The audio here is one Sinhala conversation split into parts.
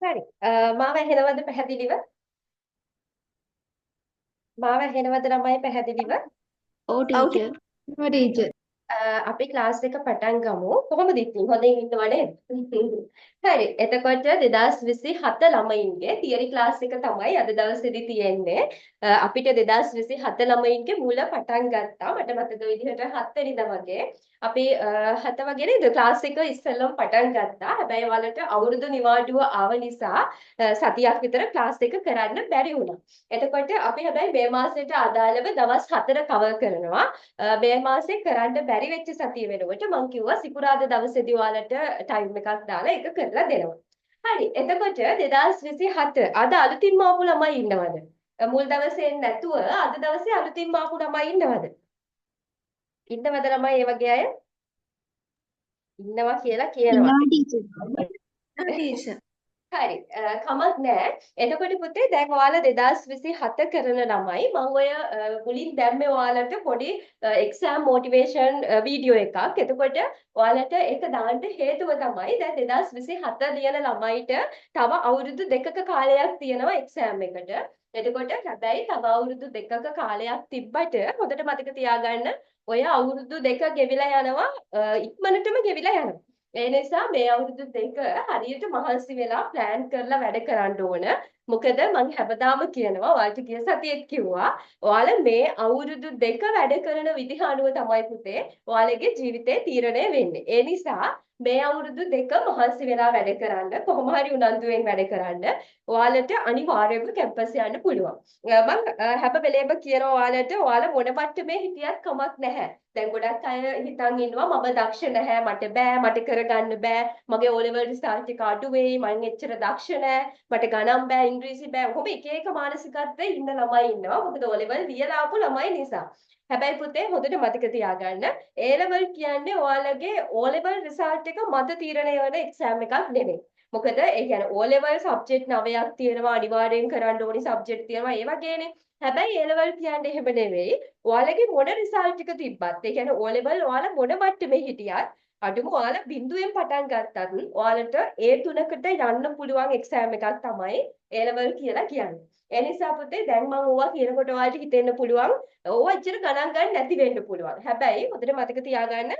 හරි. මාව ඇහෙනවද පැහැදිලිව? මාව ඇහෙනවද ළමයි පැහැදිලිව? ඔව් ඔව් ටීචර්. ටීචර්. අපි ක්ලාස් එක පටන් ගමු. කොහොමද ඉතින්? හොඳින් ඉන්නව නේද? හරි. එතකොට 2027 ළමයින්ගේ තියරි ක්ලාස් එක තමයි අද දවසේදී තියෙන්නේ. අපිට 2027 ළමයින්ගේ මුල පටන් ගත්තා. මට මතක විදිහට 7 වෙනිදා වගේ. අපි 7 වගේ නේද ක්ලාස් එක ඉස්සෙල්ලම පටන් ගත්තා. හැබැයි ඔයාලට අවුරුදු නිවාඩුව ආව නිසා සතියක් විතර ක්ලාස් එක කරන්න බැරි වුණා. එතකොට අපි හැබැයි මේ මාසෙට අදාළව දවස් 4 කවර් කරනවා. මේ මාසේ කරන්න බැරි වෙච්ච සතිය වෙනකොට මම කිව්වා සිකුරාදා දවසේදී ඔයාලට ටයිම් එකක් දාලා ඒක කරලා දෙනවා. හරි. එතකොට 2027 අද අලුතින්ම ආපු ළමයි ඉන්නවද? මුල් දවසේ නැතුව අද දවසේ අලුතින්ම ආපු ළමයි ඉන්නවද? ඉන්නවද ළමයි ඒ වගේ අය? ඉන්නවා කියලා කියනවා. ඉන්නවා ටීචර්. ටීචර්. හරි කමක් නැහැ. එතකොට පුතේ දැන් ඔයාලා 2027 කරන ළමයි මම ඔය මුලින් දැම්මේ ඔයාලට පොඩි එක්සෑම් මොටිවේෂන් වීඩියෝ එකක්. එතකොට ඔයාලට ඒක දාන්න හේතුව තමයි දැන් 2027 ලියන ළමයිට තව අවුරුදු දෙකක කාලයක් තියෙනවා එක්සෑම් එකට. එතකොට හැබැයි තව අවුරුදු දෙකක කාලයක් තිබ්බට හොඳට මතක තියාගන්න ඔය අවුරුදු දෙක ගෙවිලා යනවා ඉක්මනටම ගෙවිලා යනවා. ඒ නිසා මේ අවුරුදු දෙක හරියට මහන්සි වෙලා ප්ලෑන් කරලා වැඩ කරන්න ඕන. මොකද මම හැමදාම කියනවා ඔයාලට ගිය සතියේත් කිව්වා ඔයාලා මේ අවුරුදු දෙක වැඩ කරන විදිහ අනුව තමයි පුතේ ඔයාලගේ ජීවිතේ තීරණය වෙන්නේ. ඒ නිසා මේ අවුරුදු දෙක මහන්සි වෙලා වැඩ කරන්න කොහොම හරි උනන්දුවෙන් වැඩ කරන්න ඔයාලට අනිවාර්යයෙන්ම කැම්පස් යන්න පුළුවන්. මම හැම වෙලේම කියනවා ඔයාලට ඔයාලා මොන මට්ටමේ හිටියත් කමක් නැහැ. දැන් ගොඩක් අය හිතන් ඉන්නවා මම දක්ෂ නැහැ මට බෑ මට කරගන්න බෑ මගේ O level result එක අඩු වෙයි මම එච්චර දක්ෂ නැහැ මට ගණන් බෑ ඉංග්‍රීසි බෑ කොහොම එක එක මානසිකත්වයේ ඉන්න ළමයි ඉන්නවා මොකද O level ලියලා ආපු ළමයි නිසා හැබැයි පුතේ හොඳට මතක තියාගන්න A level කියන්නේ ඔයාලගේ O level result එක මත තීරණය වෙන එක්සෑම් එකක් නෙමෙයි මොකද ඒ කියන්නේ O level subject 9ක් තියෙනවා අනිවාර්යෙන් කරන්න ඕනි subject තියෙනවා ඒ වගේනේ හැබැයි A level කියන්නේ එහෙම නෙවෙයි. ඔයාලගේ මොන රිසල්ට් එක තිබ්බත්, ඒ කියන්නේ O level ඔයාලා මොන මට්ටමේ හිටියත්, අඩුම ඔයාලා බිඳුවෙන් පටන් ගත්තත් ඔයාලට A3කට යන්න පුළුවන් එක්සෑම් එකක් තමයි A level කියලා කියන්නේ. ඒ නිසා පුතේ දැන් මම ඕවා කියනකොට ඔයාලට හිතෙන්න පුළුවන් ඕවා ඇත්තට ගණන් ගන්න නැති වෙන්න පුළුවන්. හැබැයි හොඳට මතක තියාගන්න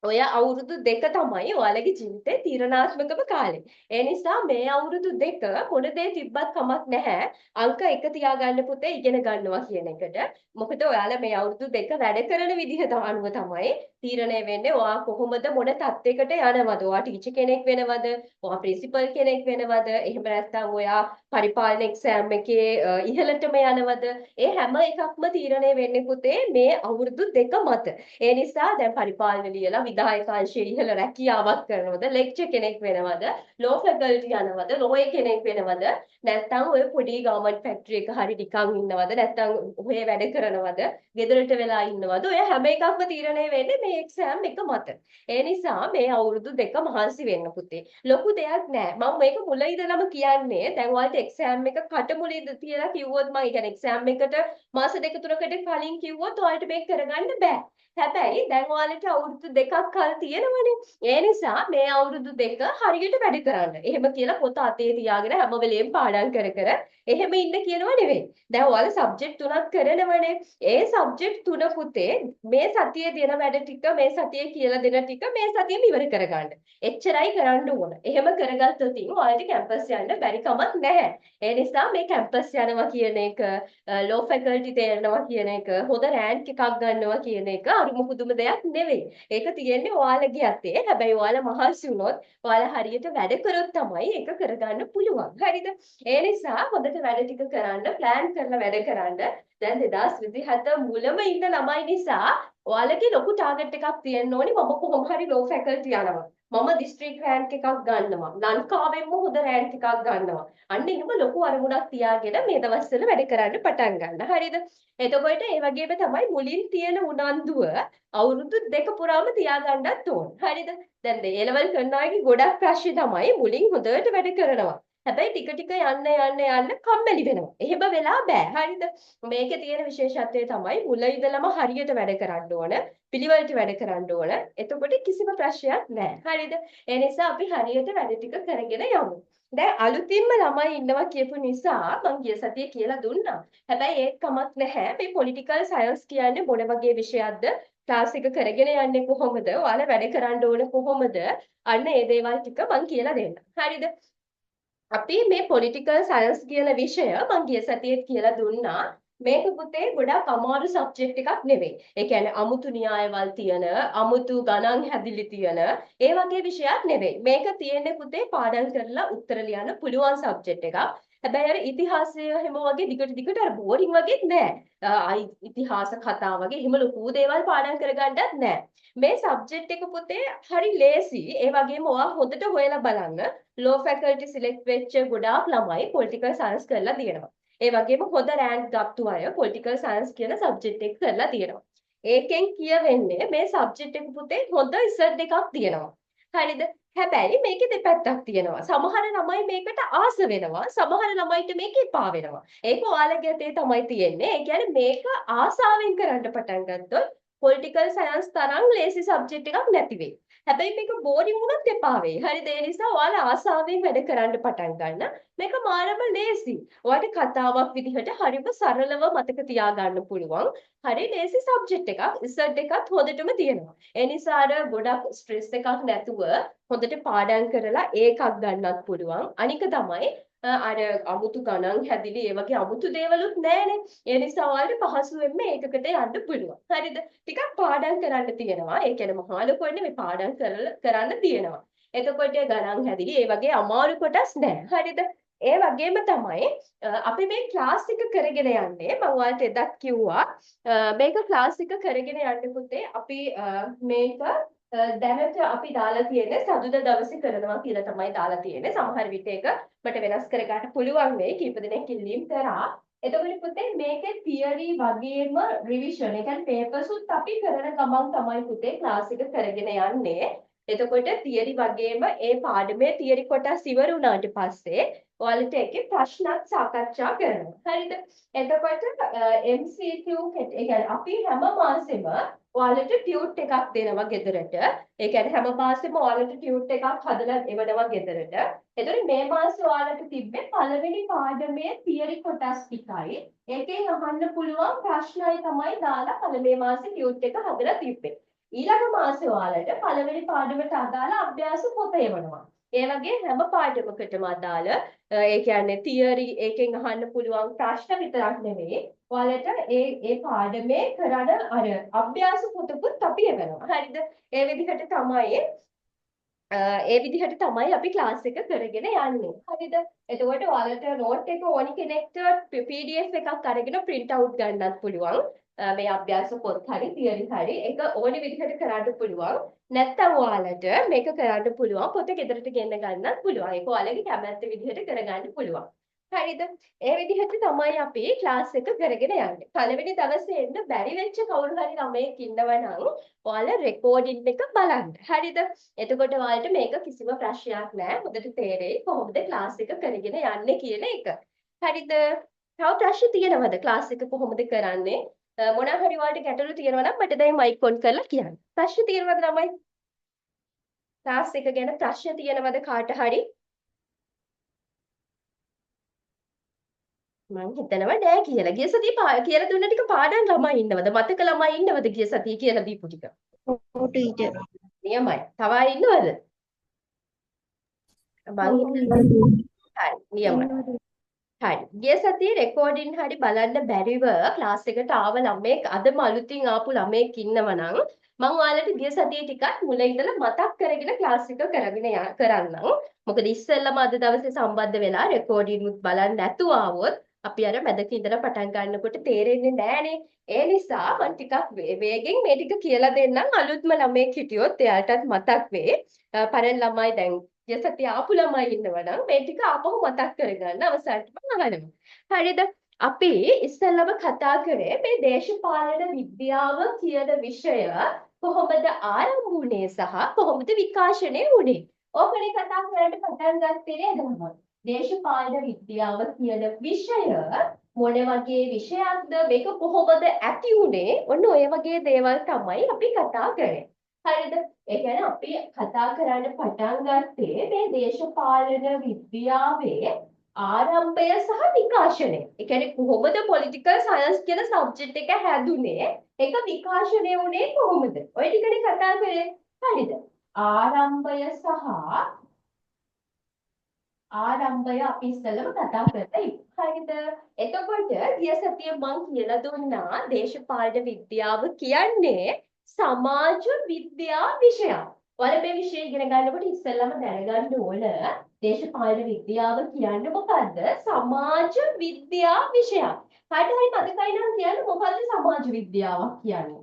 ඔය අවුරුදු දෙක තමයි ඔයාලගේ ජීවිතේ තීරණාත්මකම කාලේ. ඒ නිසා මේ අවුරුදු දෙක මොන දේ තිබ්බත් කමක් නැහැ. අංක 1 තියාගන්න පුතේ ඉගෙන ගන්නවා කියන එකට. මොකද ඔයාලා මේ අවුරුදු දෙක වැඩ කරන විදිහ අනුව තමයි තීරණය වෙන්නේ. ඔයා කොහොමද මොන තත්යකට යනවද? ඔයා ටීචර් කෙනෙක් වෙනවද? ඔයා ප්‍රින්සිපල් කෙනෙක් වෙනවද? එහෙම නැත්නම් ඔයා පරිපාලන එක්සෑම් එකේ ඉහළටම යනවද? ඒ හැම එකක්ම තීරණය වෙන්නේ පුතේ මේ අවුරුදු දෙක මත. ඒ නිසා දැන් පරිපාලන ලියලා විධායක අංශයේ ඉහළ රැකියාවක් කරනවද ලෙක්චර් කෙනෙක් වෙනවද ලෝ ෆැකල්ටි යනවද ලෝයර් කෙනෙක් වෙනවද නැත්නම් ඔය පොඩි ගවර්න්මන්ට් ෆැක්ටරි එක හරි නිකන් ඉන්නවද නැත්නම් ඔය වැඩ කරනවද ගෙදරට වෙලා ඉන්නවද ඔය හැම එකක්ම තීරණය වෙන්නේ මේ එක්සෑම් එක මත ඒ නිසා මේ අවුරුදු දෙක මහන්සි වෙන්න පුතේ ලොකු දෙයක් නෑ මම මේක මුල ඉඳලම කියන්නේ දැන් ඔයාලට එක්සෑම් එක කටමුලින්ද තියලා කිව්වොත් මම කියන්නේ එක්සෑම් එකට මාස දෙක තුනකට කලින් කිව්වොත් ඔයාලට මේක කරගන්න බෑ හැබැයි දැන් ඔයාලට අවුරුදු දෙකක් කල් තියෙනවනේ. ඒ නිසා මේ අවුරුදු දෙක හරියට වැඩ කරන්න. එහෙම කියලා පොත අතේ තියාගෙන හැම වෙලේම පාඩම් කර කර එහෙම ඉන්න කියනව නෙවෙයි. දැන් ඔයාලා සබ්ජෙක්ට් තුනක් කරනවනේ. ඒ සබ්ජෙක්ට් තුන පුතේ මේ සතියේ දෙන වැඩ ටික මේ සතියේ කියලා දෙන ටික මේ සතියේම ඉවර කරගන්න. එච්චරයි කරන්න ඕන. එහෙම කරගත්තොත් ඔයාලට කැම්පස් යන්න බැරි කමක් නැහැ. ඒ නිසා මේ කැම්පස් යනවා කියන එක ලෝ ෆැකල්ටි තේරෙනවා කියන එක හොඳ රෑන්ක් එකක් ගන්නවා කියන එක අරුම පුදුම දෙයක් නෙවෙයි. ඒක තියෙන්නේ ඔයාලගේ අතේ. හැබැයි ඔයාලා මහන්සි වුණොත් ඔයාලා හරියට වැඩ කරොත් තමයි ඒක කරගන්න පුළුවන්. හරිද? ඒ නිසා හොඳට වැඩ ටික කරන්න, ප්ලෑන් කරලා වැඩ කරන්න. දැන් 2027 මුලම ඉන්න ළමයි නිසා ඔයාලගේ ලොකු ටාගට් එකක් තියෙන්න ඕනේ. මම කොහොම හරි ලෝ ෆැකල්ටි යනවා. මම දිස්ත්‍රික් රෑන්ක් එකක් ගන්නවා. ලංකාවෙන්ම හොඳ රෑන්ක් එකක් ගන්නවා. අන්න එහෙම ලොකු අරමුණක් තියාගෙන මේ දවස්වල වැඩ කරන්න පටන් ගන්න. හරිද? එතකොට ඒ වගේම තමයි මුලින් තියෙන උනන්දුව අවුරුදු දෙක පුරාම තියාගන්නත් ඕන. හරිද? දැන් A level කරන අයගේ ගොඩක් ප්‍රශ්නේ තමයි මුලින් හොඳට වැඩ කරනවා. හැබැයි ටික ටික යන්න කම්මැලි වෙනවා. එහෙම වෙලා බෑ. හරිද? මේකේ තියෙන විශේෂත්වය තමයි මුල ඉඳලම හරියට වැඩ කරන්න ඕන. පිළිවෙලට වැඩ කරන්න ඕන. එතකොට කිසිම ප්‍රශ්නයක් නැහැ. හරිද? ඒ නිසා අපි හරියට වැඩ ටික කරගෙන යමු. දැන් අලුතින්ම ළමයි ඉන්නවා කියපු නිසා මම ගිය සතියේ කියලා දුන්නා. හැබැයි ඒත් කමක් නැහැ. මේ පොලිටිකල් සයන්ස් කියන්නේ මොන වගේ විෂයක්ද? ක්ලාස් එක කරගෙන යන්නේ කොහොමද? ඔයාලා වැඩ කරන්න ඕන කොහොමද? අන්න ඒ දේවල් ටික මම කියලා දෙන්නම්. හරිද? අපි මේ පොලිටිකල් සයන්ස් කියන විෂය මම ගිය සතියේත් කියලා දුන්නා. මේක පුතේ ගොඩක් අමාරු සබ්ජෙක්ට් එකක් නෙවෙයි. ඒ කියන්නේ අමුතු න්‍යායවල් තියෙන, අමුතු ගණන් හැදිලි තියෙන, ඒ වගේ විෂයක් නෙවෙයි. මේක තියෙන්නේ පුතේ පාඩම් කරලා උත්තර ලියන්න පුළුවන් සබ්ජෙක්ට් එකක්. හැබැයි අර ඉතිහාසය හැම වගේ දිගට අර බෝරින් වගේත් නෑ. ඉතිහාස කතා වගේ එහෙම ලොකු දේවල් පාඩම් කරගන්නත් නෑ. මේ සබ්ජෙක්ට් එක පුතේ හරි ලේසි. ඒ වගේම ඔයා හොඳට හොයලා බලන්න. ලෝ ෆැකල්ටි සිලෙක්ට් වෙච්ච ගොඩාක් ළමයි පොලිටිකල් සයන්ස් කරලා තියෙනවා. ඒ වගේම හොඳ රෑන්ක් ගත්තු අය පොලිටිකල් සයන්ස් කියන සබ්ජෙක්ට් එක කරලා තියෙනවා. ඒකෙන් කියවෙන්නේ මේ සබ්ජෙක්ට් එක පුතේ හොඳ ඉසඩ් එකක් තියෙනවා. හරිද? හැබැයි මේකේ දෙපැත්තක් තියෙනවා. සමහර ළමයි මේකට ආස වෙනවා. සමහර ළමයිට මේක එපා වෙනවා. ඒක ඔයාලගේ අතේ තමයි තියෙන්නේ. ඒ කියන්නේ මේක ආසාවෙන් කරන්න පටන් ගත්තොත් පොලිටිකල් සයන්ස් තරම් ලේසි සබ්ජෙක්ට් එකක් නැති වෙයි. හැබැයි මේක බෝරින් වුණොත් එපා වෙයි. හරිද? ඒ නිසා ඔයාලා ආසාවෙන් වැඩ කරන්න පටන් ගන්න. මේක මාරම ලේසි. ඔයාලට කතාවක් විදිහට හරිම සරලව මතක තියාගන්න පුළුවන්. හරි ලේසි සබ්ජෙක්ට් එකක්. ඉසඩ් එකත් හොඳටම තියෙනවා. ඒ නිසා අර ගොඩක් ස්ට්‍රෙස් එකක් නැතුව හොඳට පාඩම් කරලා ඒකක් ගන්නත් පුළුවන්. අනික තමයි අර අමුතු ගණන් හැදිලි ඒ වගේ අමුතු දේවලුත් නැහැනේ. ඒ නිසා ඔයාලට පහසුවෙන්ම ඒකකට යන්න පුළුවන්. හරිද? ටිකක් පාඩම් කරන්න තියෙනවා. ඒ කියන්නේ මහා ලොකු නෙමෙයි පාඩම් කරන්න තියෙනවා. එතකොට ගණන් හැදිලි ඒ වගේ අමාරු කොටස් නැහැ. හරිද? ඒ වගේම තමයි අපි මේ ක්ලාස් එක කරගෙන යන්නේ. මම ඔයාලට එදත් කිව්වා මේක ක්ලාස් එක කරගෙන යන්න පුතේ අපි මේක දැනට අපි දාලා තියෙන්නේ සතුට දවසේ කරනවා කියලා තමයි දාලා තියෙන්නේ. සමහර විට ඒක මට වෙනස් කර ගන්න පුළුවන් වෙයි. කීප දෙනෙක් ඉල්ලීම් කරා. එතකොට පුතේ මේකේ තියරි වගේම රිවිෂන් ඒ කියන්නේ පේපර්ස් උත් අපි කරන ගමන් තමයි පුතේ ක්ලාස් එක කරගෙන යන්නේ. එතකොට තියරි වගේම ඒ පාඩමේ තියරි කොටස් ඉවර වුණාට පස්සේ ඔයාලට ඒකේ ප්‍රශ්නත් සාකච්ඡා කරනවා. හරිද? එතකොට MCQ ඒ කියන්නේ අපි හැම මාසෙම ඔයාලට ටියුට් එකක් දෙනවා ගෙදරට. ඒ කියන්නේ හැම මාසෙම ඔයාලට ටියුට් එකක් හදලා එවනවා ගෙදරට. එතකොට මේ මාසේ ඔයාලට තිබ්බේ පළවෙනි පාඩමේ තියරි කොටස් ටිකයි. ඒකෙන් අහන්න පුළුවන් ප්‍රශ්නයි තමයි දාලා පළවෙනි මාසේ ටියුට් එක හදලා තිබ්බේ. ඊළඟ මාසේ ඔයාලට පළවෙනි පාඩමට අදාළ අභ්‍යාස පොත එවනවා. ඒ වගේ හැම පාඩමකටම අදාළ ඒ කියන්නේ තියරි ඒකෙන් අහන්න පුළුවන් ප්‍රශ්න විතරක් නෙවෙයි ඔයාලට ඒ පාඩමේ කරන අර අභ්‍යාස පොතකුත් අපි එවනවා. හරිද? ඒ විදිහට තමයි අපි ක්ලාස් එක කරගෙන යන්නේ. හරිද? එතකොට ඔයාලට නෝට් එක ඕනි කෙනෙක්ට PDF එකක් අරගෙන print out ගන්නත් පුළුවන්. මේ අභ්‍යාස පොත් හරි තියරි හරි ඒක ඕනි විදිහට කරන්න පුළුවන්. නැත්නම් ඔයාලට මේක කරන්න පුළුවන් පොත ගෙදරට ගෙන්න ගන්නත් පුළුවන්. ඒක ඔයාලගේ කැමැත්ත විදිහට කරගන්න පුළුවන්. හරිද? ඒ විදිහට තමයි අපි ක්ලාස් එක කරගෙන යන්නේ. පළවෙනි දවසේ එන්න බැරි වෙච්ච කවුරු හරි ළමයෙක් ඉන්නවනම් ඔයාලා රෙකෝඩින් එක බලන්න. හරිද? එතකොට ඔයාලට මේක කිසිම ප්‍රශ්නයක් නැහැ. හොඳට තේරෙයි කොහොමද ක්ලාස් එක කරගෙන යන්නේ කියන එක. හරිද? තව ප්‍රශ්න තියෙනවද ක්ලාස් එක කොහොමද කරන්නේ? මොනවා හරි ඔයාලට ගැටලු තියෙනවා නම් මට දැන් මයික් ඔන් කරලා කියන්න. ප්‍රශ්න තියෙනවද ළමයි? ක්ලාස් එක ගැන ප්‍රශ්න තියෙනවද කාට හරි? මං හිතනවා නෑ කියලා. ගිය සතියේ කියලා දුන්න ටික පාඩම් ළමයි ඉන්නවද? මතක ළමයි ඉන්නවද ගිය සතියේ කියලා දීපු ටික? ඔව් ටීචර්. නියමයි. තව අය ඉන්නවද? හරි නියමයි. හරි. ගිය සතියේ රෙකෝඩින් හරි බලන්න බැරිව ක්ලාස් එකට ආව ළමෙක් අදම අලුතින් ආපු ළමෙක් ඉන්නවනම් මම ඔයාලට ගිය සතියේ ටිකක් මුල ඉඳලා මතක් කරගෙන ක්ලාස් එක කරන්නම්. මොකද ඉස්සෙල්ලම අද දවසේ සම්බන්ධ වෙලා රෙකෝඩින් උත් බලන්න නැතුව ආවොත් අපි අර මැදක ඉඳලා පටන් ගන්නකොට තේරෙන්නේ නැහනේ. ඒ නිසා මම ටිකක් වේගෙන් මේ ටික කියලා දෙන්නම්. අලුත්ම ළමෙක් හිටියොත් එයාටත් මතක් වෙයි. පරණ ළමයි දැන් ගිය සතියේ ආපු ළමයි ඉන්නවනම් මේ ටික ආපහු මතක් කරගන්න අවසරටම අහනවා. හරිද? අපි ඉස්සෙල්ලම කතා කරේ මේ දේශපාලන විද්‍යාව කියන විෂය කොහොමද ආරම්භ වුනේ සහ කොහොමද විකාශනය වුනේ. ඕකනේ කතා කරන්න පටන් ගත්තේ නේද මම? දේශපාලන විද්‍යාව කියන විෂය මොන වගේ විෂයක්ද මේක කොහොමද ඇති උනේ ඔන්න ඔය වගේ දේවල් තමයි අපි කතා කරන්නේ. හරිද? ඒ කියන්නේ අපි කතා කරන්න පටන් ගත්තේ මේ දේශපාලන විද්‍යාවේ ආරම්භය සහ විකාශනය. ඒ කියන්නේ කොහොමද පොලිටිකල් සයන්ස් කියන සබ්ජෙක්ට් එක හැදුනේ? ඒක විකාශනය වුණේ කොහොමද? ඔය ටිකනේ කතා කරේ. හරිද? ආරම්භය සහ ආරම්භය අපි ඉස්සෙල්ලම කතා කරලා හරිද? එතකොට ගිය සතියේ මම කියලා දුන්නා දේශපාලන විද්‍යාව කියන්නේ සමාජ විද්‍යා විෂයක්. ඔයාලා මේ විෂය ඉගෙන ගන්නකොට ඉස්සෙල්ලම දැනගන්න ඕන දේශපාලන විද්‍යාව කියන්නේ මොකද්ද? සමාජ විද්‍යා විෂයක්. කාට හරි මතකයි නම් කියන්න මොකද්ද සමාජ විද්‍යාවක් කියන්නේ?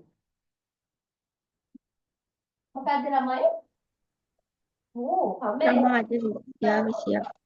මොකද්ද ළමයි? ඕ කම්මැලි. සමාජ විද්‍යා විෂයක්.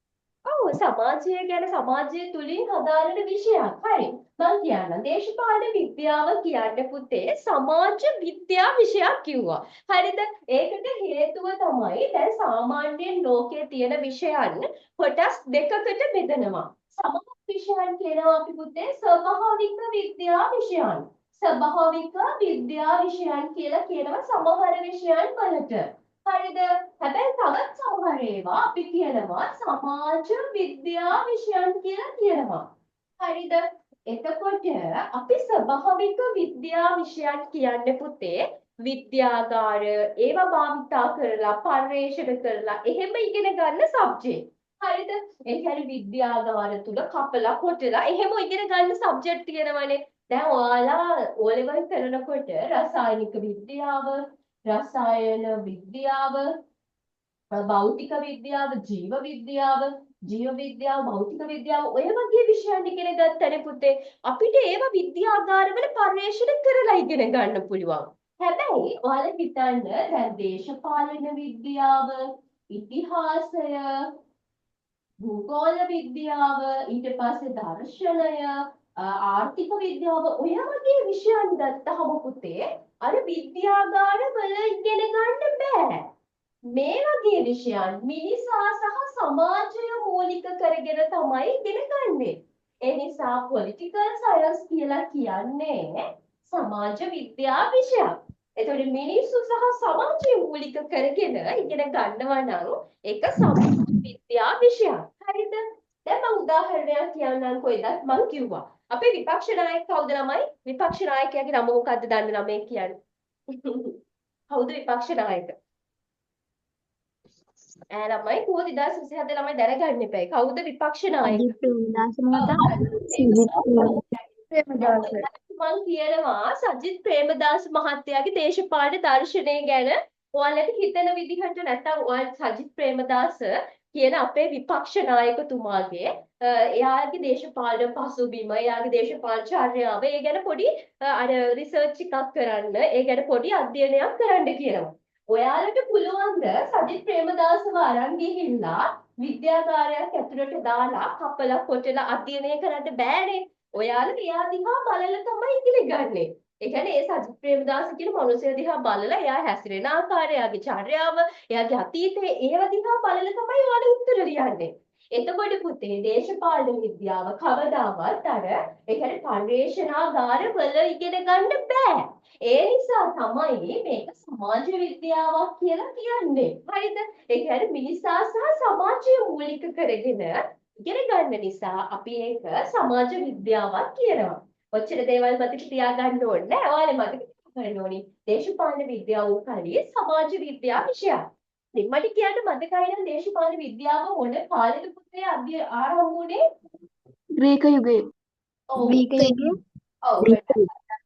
ඔව් සමාජය ගැන සමාජය තුලින් හදාරන විෂයක්. හරි. මම කියන්නම් දේශපාලන විද්‍යාව කියන්නේ පුතේ සමාජ විද්‍යා විෂයක් කිව්වා. හරිද? ඒකට හේතුව තමයි දැන් සාමාන්‍යයෙන් ලෝකයේ තියෙන විෂයන් කොටස් දෙකකට බෙදනවා. සමහර විෂයන් කියනවා අපි පුතේ ස්වභාවික විද්‍යා විෂයන්. ස්වභාවික විද්‍යා විෂයන් කියලා කියනවා සමහර විෂයන් වලට. හරිද? හැබැයි තවත් සමහර ඒවා අපි කියනවා සමාජ විද්‍යා විෂයන් කියලා කියනවා. හරිද? එතකොට අපි ස්වභාවික විද්‍යා විෂයන් කියන්නේ පුතේ විද්‍යාගාර ඒවා භාවිතා කරලා පර්යේෂණ කරලා එහෙම ඉගෙන ගන්න සබ්ජෙක්ට්. හරිද? ඒ කියන්නේ විද්‍යාගාර තුල කපලා කොටලා එහෙම ඉගෙන ගන්න සබ්ජෙක්ට් තියෙනවනේ. දැන් ඔයාලා O level කරනකොට රසායනික විද්‍යාව රසායන විද්‍යාව භෞතික විද්‍යාව ජීව විද්‍යාව භෞතික විද්‍යාව ඔය වගේ විෂයන් ඉගෙන ගන්නතර පුතේ අපිට ඒවා විද්‍යාගාරවල පර්යේෂණ කරලා ඉගෙන ගන්න පුළුවන්. හැබැයි ඔයාලා හිතන්න දැන් දේශපාලන විද්‍යාව ඉතිහාසය භූගෝල විද්‍යාව ඊට පස්සේ දර්ශනය ආර්ථික විද්‍යාව ඔය වගේ විෂයන් ගත්තහම පුතේ අර විද්‍යාගාරවල ඉගෙන ගන්න බෑ. මේ වගේ විෂයන් මිනිසා සහ සමාජය මූලික කරගෙන තමයි ඉගෙන ගන්නෙ. ඒ නිසා පොලිටිකල් සයන්ස් කියලා කියන්නේ සමාජ විද්‍යා විෂයක්. එතකොට මිනිස්සු සහ සමාජය මූලික කරගෙන ඉගෙන ගන්නවා නම් ඒක සමාජ විද්‍යා විෂයක්. හරිද? දැන් මම උදාහරණයක් කියන්නම්කෝ එදත් මම කිව්වා. අපේ විපක්ෂ නායක කවුද ළමයි? විපක්ෂ නායකයාගේ නම මොකද්ද දන්න ළමයි කියන්නේ? කවුද විපක්ෂ නායක? ළමයි කෝ 2027 ළමයි දැනගන්න එපා. කවුද විපක්ෂ නායක? සජිත් ප්‍රේමදාස මහතා. මම කියනවා සජිත් ප්‍රේමදාස මහත්තයාගේ දේශපාලන දර්ශනය ගැන ඔයාලට හිතන විදිහට නැත්නම් ඔයාලා සජිත් ප්‍රේමදාස කියන අපේ විපක්ෂ නායකතුමාගේ එයාගේ දේශපාලන පසුබිම එයාගේ දේශපාලන චර්යාව ඒ ගැන පොඩි අර රිසර්ච් එකක් කරන්න ඒ ගැන පොඩි අධ්‍යයනයක් කරන්න කියනවා. ඔයාලට පුළුවන් ද සජිත් ප්‍රේමදාසව අරන් ගිහිල්ලා විද්‍යාගාරයක් ඇතුළට දාලා කපලා කොටලා අධ්‍යයනය කරන්න බෑනේ. ඔයාලා එයා දිහා බලලා තමයි ඉගෙන ගන්නෙ. ඒ කියන්නේ ඒ සජිත් ප්‍රේමදාස කියන මනුස්සය දිහා බලලා එයා හැසිරෙන ආකාරය, එයාගේ චර්යාව, එයාගේ අතීතය ඒව දිහා බලලා තමයි ඔයාලා උත්තර ලියන්නේ. එතකොට පුතේ දේශපාලන විද්‍යාව කවදාවත් අර ඒ කියන්නේ පර්යේෂණාගාර වල ඉගෙන ගන්න බෑ. ඒ නිසා තමයි මේක සමාජ විද්‍යාවක් කියලා කියන්නේ. හරිද? ඒ කියන්නේ මිනිසා සහ සමාජය මූලික කරගෙන ඉගෙන ගන්න නිසා අපි ඒක සමාජ විද්‍යාවක් කියනවා. ඔච්චර දේවල් මතක තියාගන්න ඕනේ නෑ. ඔයාලා මතක තියාගන්න ඕනි. දේශපාලන විද්‍යාව උකලිය සමාජ විද්‍යා විෂයක්. ඉතින් මට කියන්න මතකයි නම් දේශපාලන විද්‍යාව මොන කාලෙද පුතේ ආරම්භ වුණේ? ග්‍රීක යුගයේ. ඔව්. ග්‍රීක යුගයේ. ඔව්.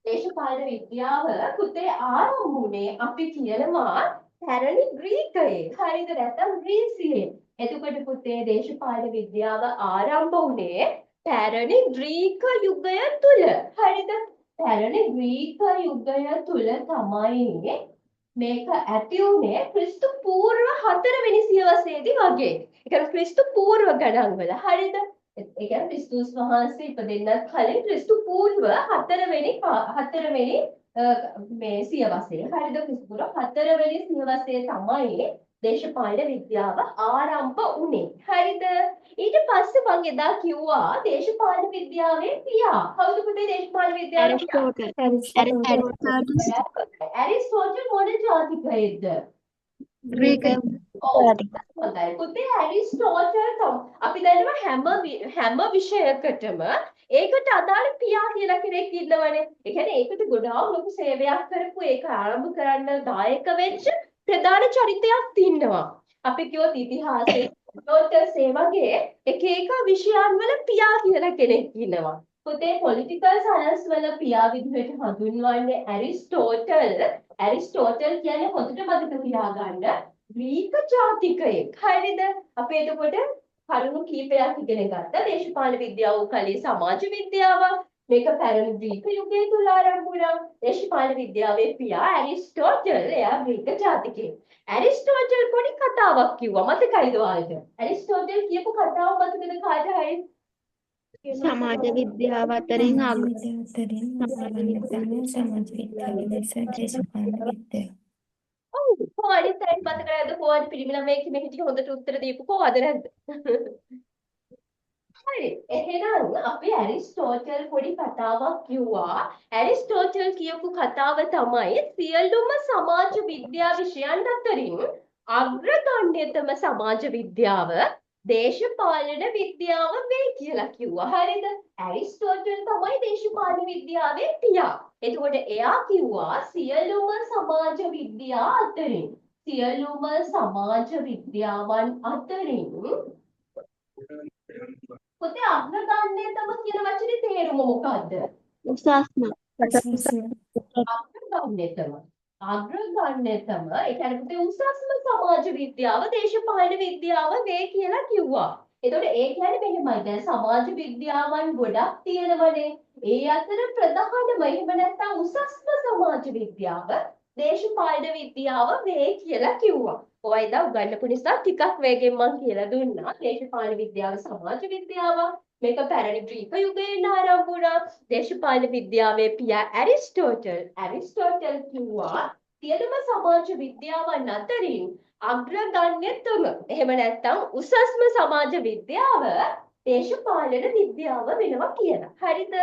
දේශපාලන විද්‍යාව පුතේ ආරම්භ වුණේ අපි කියනවා පැරණි ග්‍රීකයේ. හරිද? නැත්නම් ග්‍රීසියේ. එතකොට පුතේ දේශපාලන විද්‍යාව ආරම්භ වුණේ පැරණි ග්‍රීක යුගය තුල. හරිද? පැරණි ග්‍රීක යුගය තුල තමයි මේක ඇති වුණේ ක්‍රිස්තු පූර්ව 4 වෙනි සියවසේදී වගේ. ඒ කියන්නේ ක්‍රිස්තු පූර්ව ගණන් වල. හරිද? ඒ කියන්නේ ක්‍රිස්තුස් වහන්සේ ඉපදෙන්නත් කලින් ක්‍රිස්තු පූර්ව 4 වෙනි මේ සියවසේ. හරිද? ක්‍රිස්තු පූර්ව 4 වෙනි සියවසේ තමයි දේශපාලන විද්‍යාව ආරම්භ වුණේ. හරිද? ඊට මම එදා කිව්වා දේශපාලන විද්‍යාවේ පියා. කවුද පුතේ දේශපාලන විද්‍යාවේ පියා? Aristotle. ඇරිස්ටෝටල් මොන ජාතිකයේද? Greek. ඔව්. හොඳයි. පුතේ ඇරිස්ටෝටල් අපි දන්නවා හැම විෂයකටම ඒකට අදාළ පියා කියලා කෙනෙක් ඉන්නවනේ. ඒ කියන්නේ ඒකට ගොඩාක් ලොකු සේවයක් කරපු ඒක ආරම්භ කරන්න දායක වෙච්ච ප්‍රධාන චරිතයක් ඉන්නවා. අපි කිව්වොත් ඉතිහාසයේ ඩොටර්ස් ඒ වගේ එක එක විෂයන් වල පියා කියලා කෙනෙක් ඉන්නවා. පුතේ පොලිටිකල් සයන්ස් වල පියා විදිහට හඳුන්වන්නේ ඇරිස්ටෝටල්. ඇරිස්ටෝටල් කියන්නේ හොඳට මතක තියාගන්න ග්‍රීක ජාතිකයෙක්. හරිද? අපි එතකොට කරුණු කීපයක් ඉගෙන ගත්තා. දේශපාලන විද්‍යාව කලේ සමාජ විද්‍යාවක්. මේක පැරණි ග්‍රීක යුගයේ තුල ආරම්භ වුණා. දේශපාලන විද්‍යාවේ පියා ඇරිස්ටෝටල්. එයා ග්‍රීක ජාතිකයෙක්. ඇරිස්ටෝටල් පොඩි කතාවක් කිව්වා. මතකයිද ඔයාලට? ඇරිස්ටෝටල් කියපු කතාව මතකද කාට හරි? සමාජ විද්‍යාව අතරින් ඔව්. කොහොමද දැන් මතකද කොහොමද පිළිම ළමයෙක් මේ හිටිය හොඳට උත්තර දීපු කොහොමද නැද්ද? හරි. එහෙනම් අපි ඇරිස්ටෝටල් පොඩි කතාවක් කිව්වා. ඇරිස්ටෝටල් කියපු කතාව තමයි සියලුම සමාජ විද්‍යා විෂයන් අතරින් අග්‍රගණ්‍යතම සමාජ විද්‍යාව දේශපාලන විද්‍යාව වේ කියලා කිව්වා. හරිද? ඇරිස්ටෝටල් තමයි දේශපාලන විද්‍යාවේ පියා. එතකොට එයා කිව්වා සියලුම සමාජ විද්‍යා අතරින් පුතේ අග්‍රගණ්‍යතම කියන වචනේ තේරුම මොකද්ද? උසස්ම. අග්‍රගණ්‍යතම. අග්‍රගණ්‍යතම ඒ කියන්නේ පුතේ උසස්ම සමාජ විද්‍යාව දේශපාලන විද්‍යාව වේ කියලා කිව්වා. එතකොට ඒ කියන්නේ මෙහෙමයි. දැන් සමාජ විද්‍යාවන් ගොඩක් තියෙනවනේ. ඒ අතර ප්‍රධානම එහෙම නැත්නම් උසස්ම සමාජ විද්‍යාව දේශපාලන විද්‍යාව වේ කියලා කිව්වා. ඔය ඉදා උගන්වපු නිසා ටිකක් වේගෙන් මම කියලා දුන්නා. දේශපාලන විද්‍යාව සමාජ විද්‍යාවක්. මේක පැරණි ග්‍රීක යුගයෙන් ආරම්භ වුණා. දේශපාලන විද්‍යාවේ පියා ඇරිස්ටෝටල් කිව්වා සියලුම සමාජ විද්‍යාවන් අතරින් අග්‍රගණ්‍යතම එහෙම නැත්නම් උසස්ම සමාජ විද්‍යාව දේශපාලන විද්‍යාව වෙනවා කියලා. හරිද?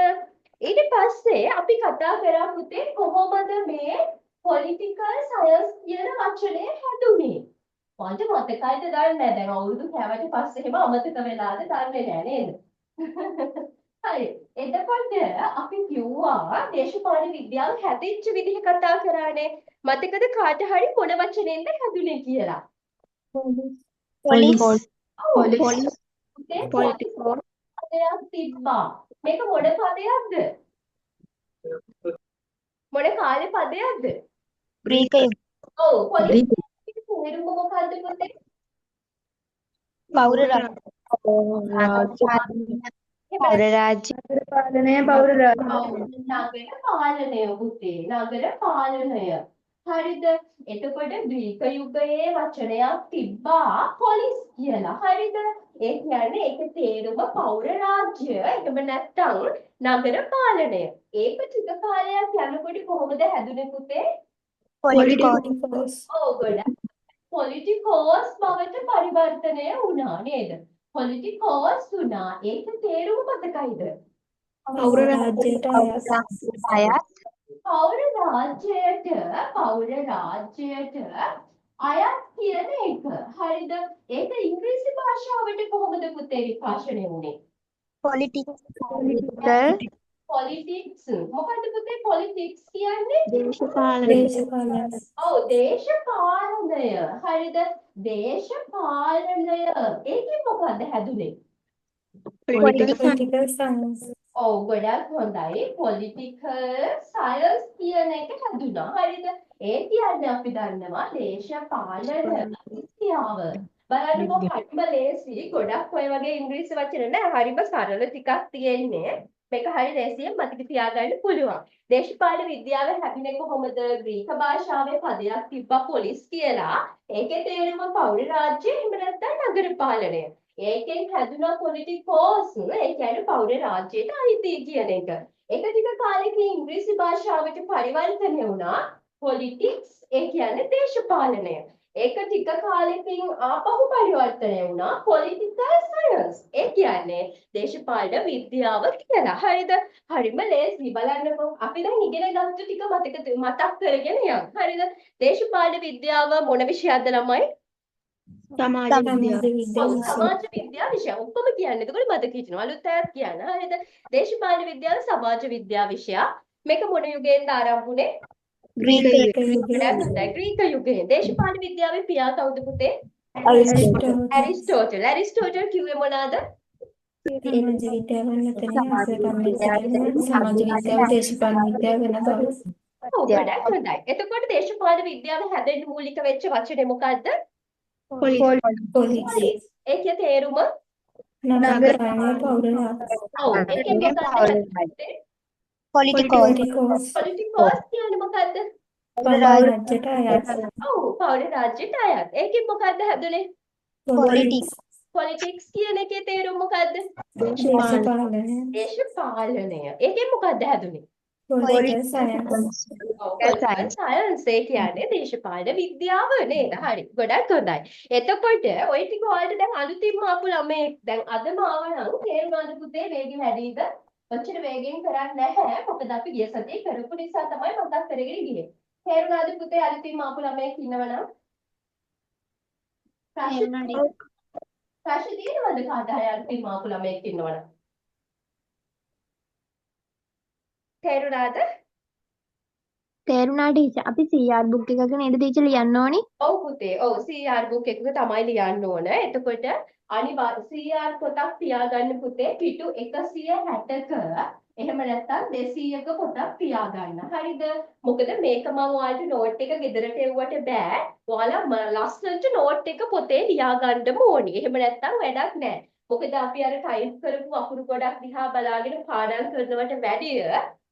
ඊට පස්සේ අපි කතා කරා පුතේ කොහොමද මේ පොලිටිකල් සයන්ස් කියන වචනේ හැදුනේ? මට මතකයිද දන්නේ නැහැ. දැන් අවුරුදු 6කට පස්සේ එහෙම අමතක වෙලාද දන්නේ නැහැ නේද? හරි. එතකොට අපි කිව්වා දේශපාලන විද්‍යාව හැදිච්ච විදිහ කතා කරානේ. මතකද කාට හරි මොන වචනෙන්ද හැදුනේ කියලා? පොලිස්. පොලිටිකල් පදයක් තිබ්බා. මේක මොන පදයක්ද? මොන කාලේ පදයක්ද? ග්‍රීක ඔව් පොලිස් තේරුම මොකද්ද පුතේ? පෞර රාජ්‍ය. පෞර රාජ්‍ය. නගර පාලනය පුතේ. නගර පාලනය. හරිද? එතකොට ග්‍රීක යුගයේ වචනයක් තිබ්බා පොලිස් කියලා. හරිද? ඒ කියන්නේ ඒක තේරුම පෞර රාජ්‍ය. එහෙම නැත්නම් නගර පාලනය. ඒක ටික කාලයක් යනකොට කොහොමද හැදුනේ පුතේ? පොලිටිකෝස්. ඔව් ගොඩක්. පොලිටිකෝස් බවට පරිවර්තනය වුණා නේද? පොලිටිකෝස් වුණා. ඒක තේරුම මතකයිද? පෞර රාජ්‍යයට අයත්. පෞර රාජ්‍යයට අයත් කියන එක. හරිද? ඒක ඉංග්‍රීසි භාෂාවට කොහොමද පුතේ විකාශනය වුනේ? පොලිටිකල්. පොලිටික්ස්. මොකද්ද පුතේ පොලිටික්ස් කියන්නේ? දේශපාලනය. ඔව් දේශපාලනය. හරිද? දේශපාලනය. ඒකෙන් මොකද්ද හැදුනේ? Political science. ඔව් ගොඩක් හොඳයි. පොලිටිකල් සයන්ස් කියන එක හැදුනා. හරිද? ඒ කියන්නේ අපි දන්නවා දේශපාලන විද්‍යාව. බලන්නකෝ හරිම ලේසි. ගොඩක් ඔය වගේ ඉංග්‍රීසි වචන නෑ. හරිම සරල ටිකක් තියෙන්නේ. මේක හරි ලේසියෙන් මතක තියාගන්න පුළුවන්. දේශපාලන විද්‍යාව හැදුනේ කොහොමද? ග්‍රීක භාෂාවේ පදයක් තිබ්බා පොලිස් කියලා. ඒකේ තේරුම පෞර රාජ්‍ය එහෙම නැත්නම් නගර පාලනය. ඒකෙන් හැදුනා පොලිටිකෝස්. ඒ කියන්නේ පෞර රාජ්‍යයට අයිති කියන එක. ඒක ටික කාලෙකින් ඉංග්‍රීසි භාෂාවට පරිවර්තනය වුණා පොලිටික්ස්. ඒ කියන්නේ දේශපාලනය. ඒක ටික කාලෙකින් ආපහු පරිවර්තනය වුණා political science. ඒ කියන්නේ දේශපාලන විද්‍යාව කියලා. හරිද? හරිම ලේසි බලන්නකෝ. අපි දැන් ඉගෙන ගත්ත ටික මතක් කරගෙන යමු. හරිද? දේශපාලන විද්‍යාව මොන විෂයක්ද ළමයි? සමාජ සමාජ විද්‍යාව. විද්‍යාව විෂය. සමාජ විද්‍යාව විෂය. ඔක්කොම කියන්නේ. එතකොට මතක හිටිනවා. අලුත් අයත් කියන්න. හරිද? දේශපාලන විද්‍යාව සමාජ විද්‍යාව විෂය. මේක මොන යුගයෙන්ද ආරම්භ වුනේ? ග්‍රීක යුගය. ග්‍රීක යුගය. ග්‍රීක යුගයෙන්. දේශපාලන විද්‍යාවේ පියා කවුද පුතේ? ඇරිස්ටෝටල්. ඇරිස්ටෝටල් කිව්වේ මොනවාද? සමාජ විද්‍යාව නැතනේ අසකම් සමාජ විද්‍යාව දේශපාලන විද්‍යාව වෙන බව. ඔව් ගොඩක් හොඳයි. එතකොට දේශපාලන විද්‍යාව හැදෙන්න මූලික වෙච්ච වචනේ මොකද්ද? පොලිස්. ඒකේ තේරුම? නගරායන පෞරයා. ඔව් ඒකෙන් මොකක්ද හැදෙන්නේ? පොලිටිකෝස්. පොලිටිකෝස් කියන්නේ මොකද්ද? පෞර රාජ්‍යයට අයත්. ඔව් පෞර රාජ්‍යයට අයත්. ඒකෙන් මොකද්ද හැදුනේ? පොලිටික්ස්. පොලිටික්ස් කියන එකේ තේරුම මොකද්ද? දේශපාලනය. දේශපාලනය. ඒකෙන් මොකද්ද හැදුනේ? Political science. පොලිටිකල් සයන්ස් ඒ කියන්නේ දේශපාලන විද්‍යාව නේද? හරි. ගොඩක් හොඳයි. එතකොට ওই ටික ඔයාලට දැන් අලුතින්ම ආපු ළමයෙක් දැන් අදම ආවනම් තේරුණාද පුතේ වේගෙ වැඩිද? ඔච්චර වේගෙන් කරන්නේ නැහැ. මොකද අපි ගිය සතියේ කරපු නිසා තමයි මතක් කරගෙන ගියේ. තේරුණාද පුතේ අලුතින්ම ආපු ළමයෙක් ඉන්නවනම්? ප්‍රශ්න තියෙනවද කාට හරි අලුතින්ම ආපු ළමයෙක් ඉන්නවනම්? තේරුණාද? තේරුණා ටීචර්. අපි CR book එකක නේද ටීචර් ලියන්න ඕනි? ඔව් පුතේ. ඔව් CR book එකක තමයි ලියන්න ඕන. එතකොට CR පොතක් තියාගන්න පුතේ පිටු 160ක එහෙම නැත්නම් 200ක පොතක් තියාගන්න. හරිද? මොකද මේක මම ඔයාලට නෝට් එක ගෙදරට එව්වට බෑ. ඔයාලා ලස්සනට නෝට් එක පොතේ ලියාගන්නම ඕනි. එහෙම නැත්නම් වැඩක් නෑ. මොකද අපි අර ටයිප් කරපු අකුරු ගොඩක් දිහා බලාගෙන පාඩම් කරනවට වැඩිය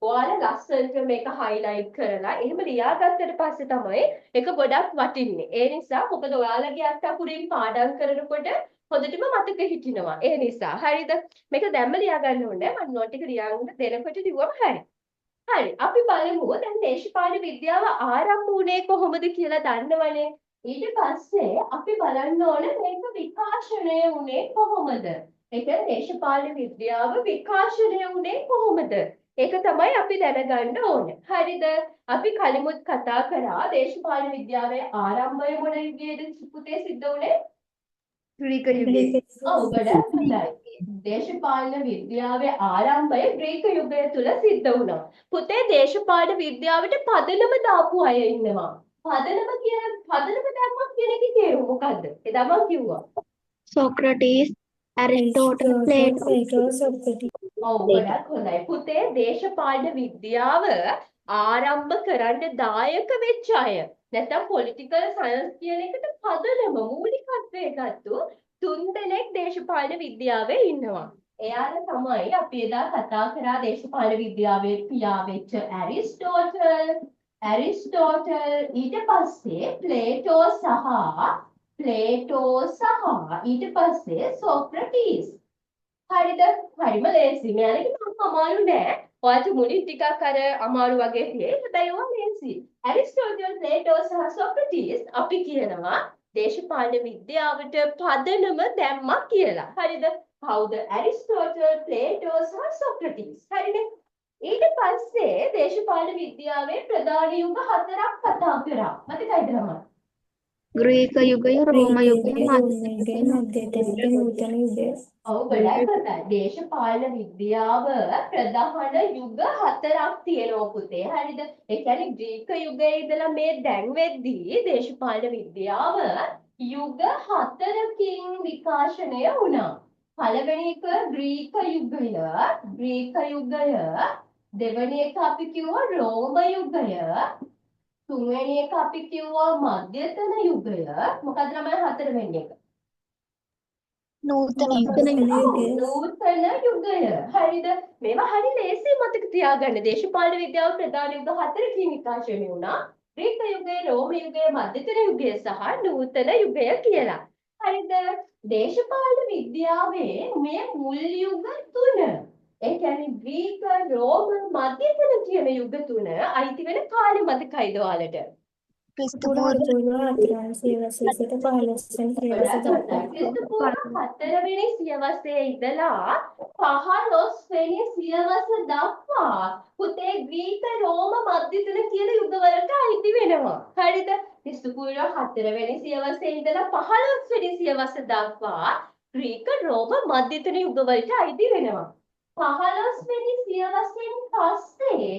ඔයාලා ලස්සනට මේක highlight කරලා එහෙම ලියාගත්තට පස්සේ තමයි ඒක ගොඩක් වටින්නේ. ඒ නිසා මොකද ඔයාලගේ අත් අකුරින් පාඩම් කරනකොට හොඳටම මතක හිටිනවා. ඒ නිසා හරිද? මේක දැම්ම ලියාගන්න ඕනේ. මම නෝට් එක ලියන්න දෙනකොට ලිව්වම හරි. හරි. අපි බලමු දැන් දේශපාලන විද්‍යාව ආරම්භ වුණේ කොහොමද කියලා දන්නවනේ. ඊට පස්සේ අපි බලන්න ඕනේ මේක විකාශනය වුණේ කොහොමද? ඒක දේශපාලන විද්‍යාව විකාශනය වුණේ කොහොමද? ඒක තමයි අපි දැනගන්න ඕනේ. හරිද? අපි කලිමුත් කතා කරා දේශපාලන විද්‍යාවේ ආරම්භය මොන යුගයේද පුතේ සිද්ධ වුණේ? ග්‍රීක යුගයේ. ඔව් ගොඩක් හොඳයි. දේශපාලන විද්‍යාවේ ආරම්භය ග්‍රීක යුගය තුල සිද්ධ වුණා. පුතේ දේශපාලන විද්‍යාවට පදනම දාපු අය ඉන්නවා. පදනම දැම්මක් කියන එකේ තේරුම මොකද්ද? එදා මම කිව්වා. Socrates, Aristotle, Plato. Plato Socrates. ඔව් ගොඩක් හොඳයි. පුතේ දේශපාලන විද්‍යාව ආරම්භ කරන්න දායක වෙච්ච අය නැත්නම් පොලිටිකල් සයන්ස් කියන එකට පදනම මූලිකත්වයේ ගත්තු 3 දෙනෙක් දේශපාලන විද්‍යාවේ ඉන්නවා. එයාලා තමයි අපි එදා කතා කරා දේශපාලන විද්‍යාවේ පියා වෙච්ච ඇරිස්ටෝටල් ඊට පස්සේ ප්ලේටෝ සහ ඊට පස්සේ සොක්‍රටිස්. හරිද? හරිම ලේසි. මෙයාලගේ නම් අමාරු නෑ. ඔයාලට මුලින් ටිකක් අර අමාරු වගේ තියෙයි. හැබැයි ඒවා ලේසි. ඇරිස්ටෝටල්, ප්ලේටෝ සහ සොක්‍රටිස් අපි කියනවා දේශපාලන විද්‍යාවට පදනම දැම්මා කියලා. හරිද? කවුද? ඇරිස්ටෝටල්, ප්ලේටෝ සහ සොක්‍රටිස්. හරිනේ? ඊට පස්සේ දේශපාලන විද්‍යාවේ ප්‍රධාන යුග 4ක් කතා කරා. මතකයිද ළමයි? ග්‍රීක යුගය, රෝම යුගය, මධ්‍ය නූතන යුගය. ඔව් ගොඩක් හොඳයි. දේශපාලන විද්‍යාව ප්‍රධාන යුග 4ක් තියෙනවා පුතේ. හරිද? ඒ කියන්නේ ග්‍රීක යුගයේ ඉඳලා මේ දැන් වෙද්දී දේශපාලන විද්‍යාව යුග 4කින් විකාශනය වුණා. පළවෙනි එක ග්‍රීක යුගය, දෙවෙනි එක අපි කිව්වා රෝම යුගය, තුන්වෙනි එක අපි කිව්වා මධ්‍යතන යුගය. මොකද ළමයි හතරවෙනි එක? නූතන නූතන යුගය. හරිද? මේවා හරි ලේසි මතක තියාගන්න. දේශපාලන විද්‍යාව ප්‍රධාන යුග 4කින් විකාශනය වුණා. ග්‍රීක යුගය, රෝම යුගය, මධ්‍යතන යුගය සහ නූතන යුගය කියලා. හරිද? දේශපාලන විද්‍යාවේ මේ මුල් යුග 3 ඒ කියන්නේ ග්‍රීක, රෝම, මධ්‍යතන කියන යුග 3 අයිති වෙන කාලෙ මතකයිද ඔයාලට? පුරාජෝතිය ආත්‍රාංශ සියවසේ සිට 15 වෙනි සියවස ගොඩක් දක්වා හොඳයි. ක්‍රිස්තුපූර්ව 4 වෙනි සියවසේ ඉඳලා 15 වෙනි සියවස දක්වා පුතේ ග්‍රීක රෝම මධ්‍යතන කියන යුගවලට අයිති වෙනවා. හරිද? ක්‍රිස්තුපූර්ව 4 වෙනි සියවසේ ඉඳලා 15 වෙනි සියවස දක්වා ග්‍රීක රෝම මධ්‍යතන යුගවලට අයිති වෙනවා. 15 වෙනි සියවසෙන් පස්සේ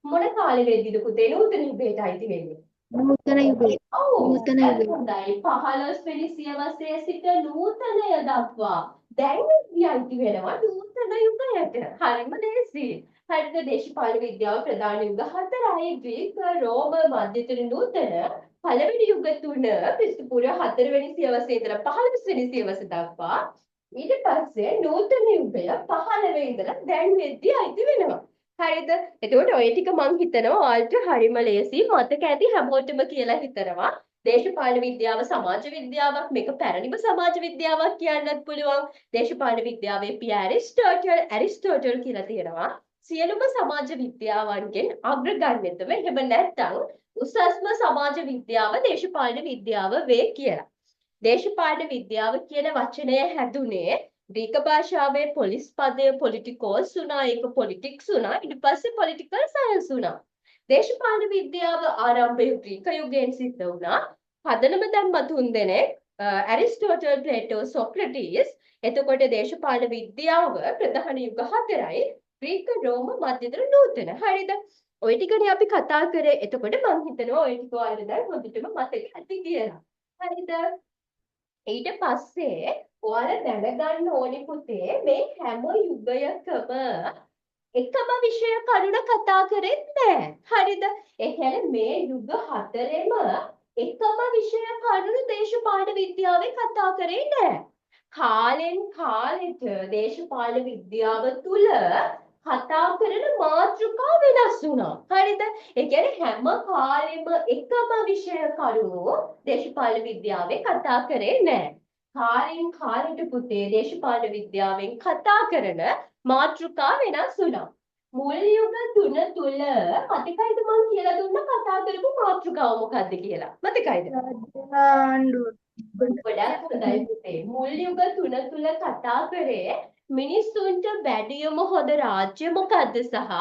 මොන කාලෙ වෙද්දිද පුතේ නූතන යුගයට අයිති වෙන්නේ? නූතන යුගය. ඔව් නූතන හරි යුගය. හොඳයි 15 වෙනි සියවසේ සිට නූතනය දක්වා දැන් විද්‍යායිති වෙනවා නූතන යුගයට හරිම ලේසි හරිද දේශපාලන විද්‍යාව ප්‍රධාන යුග 4යි ග්‍රීක රෝම මධ්‍යතන නූතන පළවෙනි යුග 3 ක්‍රිස්තුපූර්ව 4 වෙනි සියවසේ ඉඳලා 15 වෙනි සියවස දක්වා ඊට පස්සේ නූතන යුගය 15 ඉඳලා දැන් විද්‍යායිති වෙනවා හරිද? එතකොට ඔය ටික මං හිතනවා ඔයාලට හරිම ලේසි මතක ඇති හැමෝටම කියලා හිතනවා. දේශපාලන විද්‍යාව සමාජ විද්‍යාවක් මේක පැරණිම සමාජ විද්‍යාවක් කියන්නත් පුළුවන්. දේශපාලන විද්‍යාවේ ඇරිස්ටෝටල් කියලා තියෙනවා. සියලුම සමාජ විද්‍යාවන්ගෙන් අග්‍රගණ්‍යතම එහෙම නැත්නම් උසස්ම සමාජ විද්‍යාව දේශපාලන විද්‍යාව වේ කියලා. දේශපාලන විද්‍යාව කියන වචනය හැදුනේ ග්‍රීක භාෂාවේ පොලිස් පදය පොලිටිකෝස් වුණා ඒක පොලිටික්ස් වුණා ඊට පස්සේ පොලිටිකල් සයන්ස් වුණා දේශපාලන විද්‍යාව ආරම්භය ග්‍රීක යුගයෙන් සිද්ධ වුණා පදනම දැම්ම තුන් දෙනෙක් ඇරිස්ටෝටල් ප්ලේටෝ සොක්‍රටිස් එතකොට දේශපාලන විද්‍යාව ප්‍රධාන යුග 4යි ග්‍රීක රෝම මධ්‍යතර නූතන හරිද ඔය ටිකනේ අපි කතා කරේ එතකොට මම හිතනවා ඔය ටික ඔයාලා දැන් හොඳටම මතක ඇති කියලා හරිද ඊට පස්සේ ඔයාලා දැනගන්න ඕනි පුතේ මේ හැම යුගයකම එකම විෂය කරුණ කතා කරෙන්නේ නැහැ. හරිද? ඒ කියන්නේ මේ යුග හතරෙම එකම විෂය කරුණු දේශපාලන විද්‍යාවේ කතා කරේ නැහැ. කාලෙන් කාලෙට දේශපාලන විද්‍යාව තුල කතා කරන මාතෘකා වෙනස් වුණා. හරිද? ඒ කියන්නේ හැම කාලෙම එකම විෂය කරුණු දේශපාලන විද්‍යාවේ කතා කරේ නැහැ. කාලෙන් කාලෙට පුතේ දේශපාලන විද්‍යාවෙන් කතා කරන මාතෘකා වෙනස් වුණා. මුල් යුග 3 තුල මතකයිද මම කියලා දුන්න කතා කරපු මාතෘකාව මොකක්ද කියලා? මතකයිද? ආණ්ඩුව. ගොඩක් හොඳයි පුතේ. මුල් යුග 3 තුල කතා කරේ මිනිස්සුන්ට වැඩියම හොඳ රාජ්‍ය මොකද්ද සහ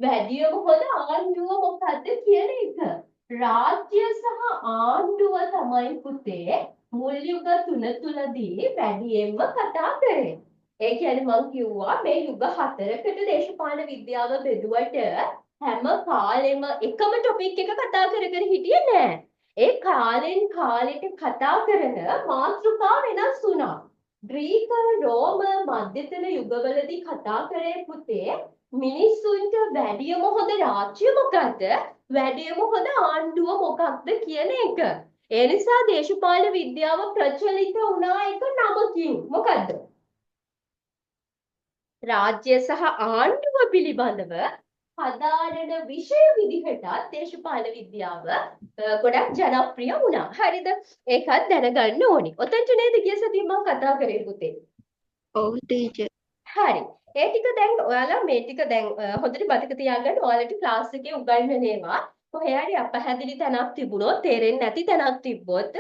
වැඩියම හොඳ ආණ්ඩුව මොකද්ද කියන එක. රාජ්‍ය සහ ආණ්ඩුව තමයි පුතේ මුල් යුග 3 තුලදී වැඩියෙන්ම කතා කරේ. ඒ කියන්නේ මම කිව්වා මේ යුග 4කට දේශපාලන විද්‍යාව බෙදුවට හැම කාලෙම එකම ටොපික් එක කතා කර කර හිටියේ නෑ. ඒ කාලෙන් කාලෙට කතා කරන මාතෘකා වෙනස් වුණා. ග්‍රීක රෝම මධ්‍යතන යුගවලදී කතා කරේ පුතේ මිනිස්සුන්ට වැඩියම හොඳ රාජ්‍ය මොකක්ද වැඩියම හොඳ ආණ්ඩුව මොකක්ද කියන එක. ඒ නිසා දේශපාලන විද්‍යාව ප්‍රචලිත වුණා එක නමකින්. මොකද්ද? රාජ්‍ය සහ ආණ්ඩුව පිළිබඳව හදාරන විෂය විදිහට දේශපාලන විද්‍යාව ගොඩක් ජනප්‍රිය වුණා. හරිද? ඒකත් දැනගන්න ඕනි. ඔතනට නේද ගිය සතියේ මම කතා කරේ පුතේ. ඔව් ටීචර්. හරි. ඒ ටික දැන් ඔයාලා මේ ටික දැන් හොඳට මතක තියාගන්න ඔයාලට ක්ලාස් එකේ උගන්වන ඒවා කොහේ හරි අපහැදිලි තැනක් තිබුණොත් තේරෙන්නේ නැති තැනක් තිබ්බොත්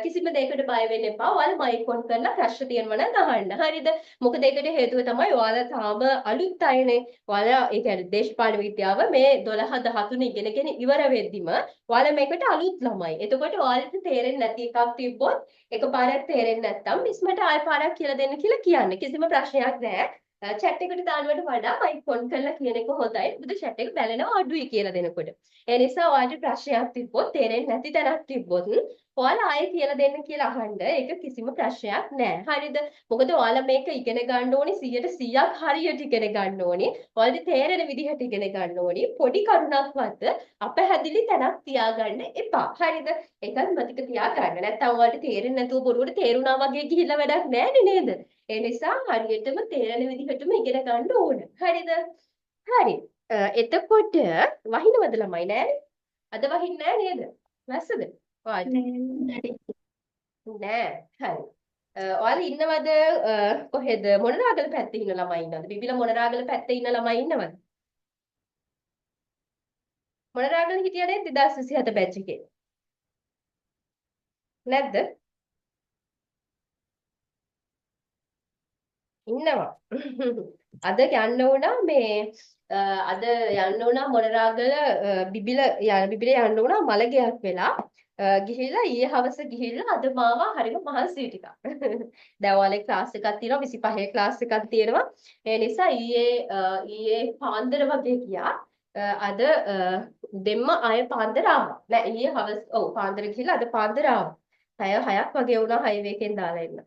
කිසිම දෙයකට බය වෙන්න එපා. ඔයාලා මයික් ඔන් කරලා ප්‍රශ්න තියෙනවා නම් අහන්න. හරිද? මොකද ඒකට හේතුව තමයි ඔයාලා තාම අලුත් අයනේ. ඔයාලා ඒ කියන්නේ දේශපාලන විද්‍යාව මේ 12 13 ඉගෙනගෙන ඉවර වෙද්දිම ඔයාලා මේකට අලුත් ළමයි. එතකොට ඔයාලට තේරෙන්නේ නැති එකක් තිබ්බොත් එකපාරක් තේරෙන්නේ නැත්නම් මිස් මට ආයෙ පාරක් කියලා දෙන්න කියලා කියන්න. කිසිම ප්‍රශ්නයක් නැහැ. chat එකට දානවට වඩා මයික් ඔන් කරලා කියන එක හොඳයි. මොකද chat එක බැලෙනවා අඩුයි කියලා දෙනකොට. ඒ නිසා ඔයාලට ප්‍රශ්නයක් තිබ්බොත් තේරෙන්නේ නැති තැනක් තිබ්බොත් ඔයාලා ආයෙ කියලා දෙන්න කියලා අහන්න. ඒක කිසිම ප්‍රශ්නයක් නෑ. හරිද? මොකද ඔයාලා මේක ඉගෙන ගන්න ඕනි 100%ක් හරියට ඉගෙන ගන්න ඕනි. ඔයාලට තේරෙන විදිහට ඉගෙන ගන්න ඕනි. පොඩි කරුණක්වත් අපහැදිලි තැනක් තියාගන්න එපා. හරිද? ඒකත් මතක තියාගන්න. නැත්නම් ඔයාලට තේරෙන්නේ නැතුව බොරුවට තේරුණා වගේ ගිහිල්ලා වැඩක් නෑනේ නේද? ඒ නිසා හරියටම තේරෙන විදිහටම ඉගෙන ගන්න ඕන. හරිද? හරි. එතකොට වහිනවද ළමයි නෑ? අද වහින්නේ නෑ නේද? වැස්සද? ඔයාලට නෑ. හරි. ඔයාලා ඉන්නවද කොහෙද මොනරාගල පැත්තේ ඉන්න ළමයි ඉන්නවද? බිබිලා මොනරාගල පැත්තේ ඉන්න ළමයි ඉන්නවද? මොනරාගල හිටියා නේද 2027 බැච් එකේ? නැද්ද? ඉන්නවා. අද යන්න වුණා මේ අද යන්න වුණා මොනරාගල බිබිල යන්න වුණා මලගයක් වෙලා ගිහිල්ලා ඊයේ හවස ගිහිල්ලා අද මාව හරිම මහන්සි ටිකක්. දැන් ඔයාලේ ක්ලාස් එකක් තියෙනවා 25 ක්ලාස් එකක් තියෙනවා. ඒ නිසා ඊයේ පාන්දර වගේ ගියා. අද දෙම්ම ආයේ පාන්දර ආවා. නෑ ඊයේ හවස ඔව් පාන්දර ගිහිල්ලා අද පාන්දර ආවා. 6ක් වගේ වුණා හයිවේ එකෙන් දාලා එන්න.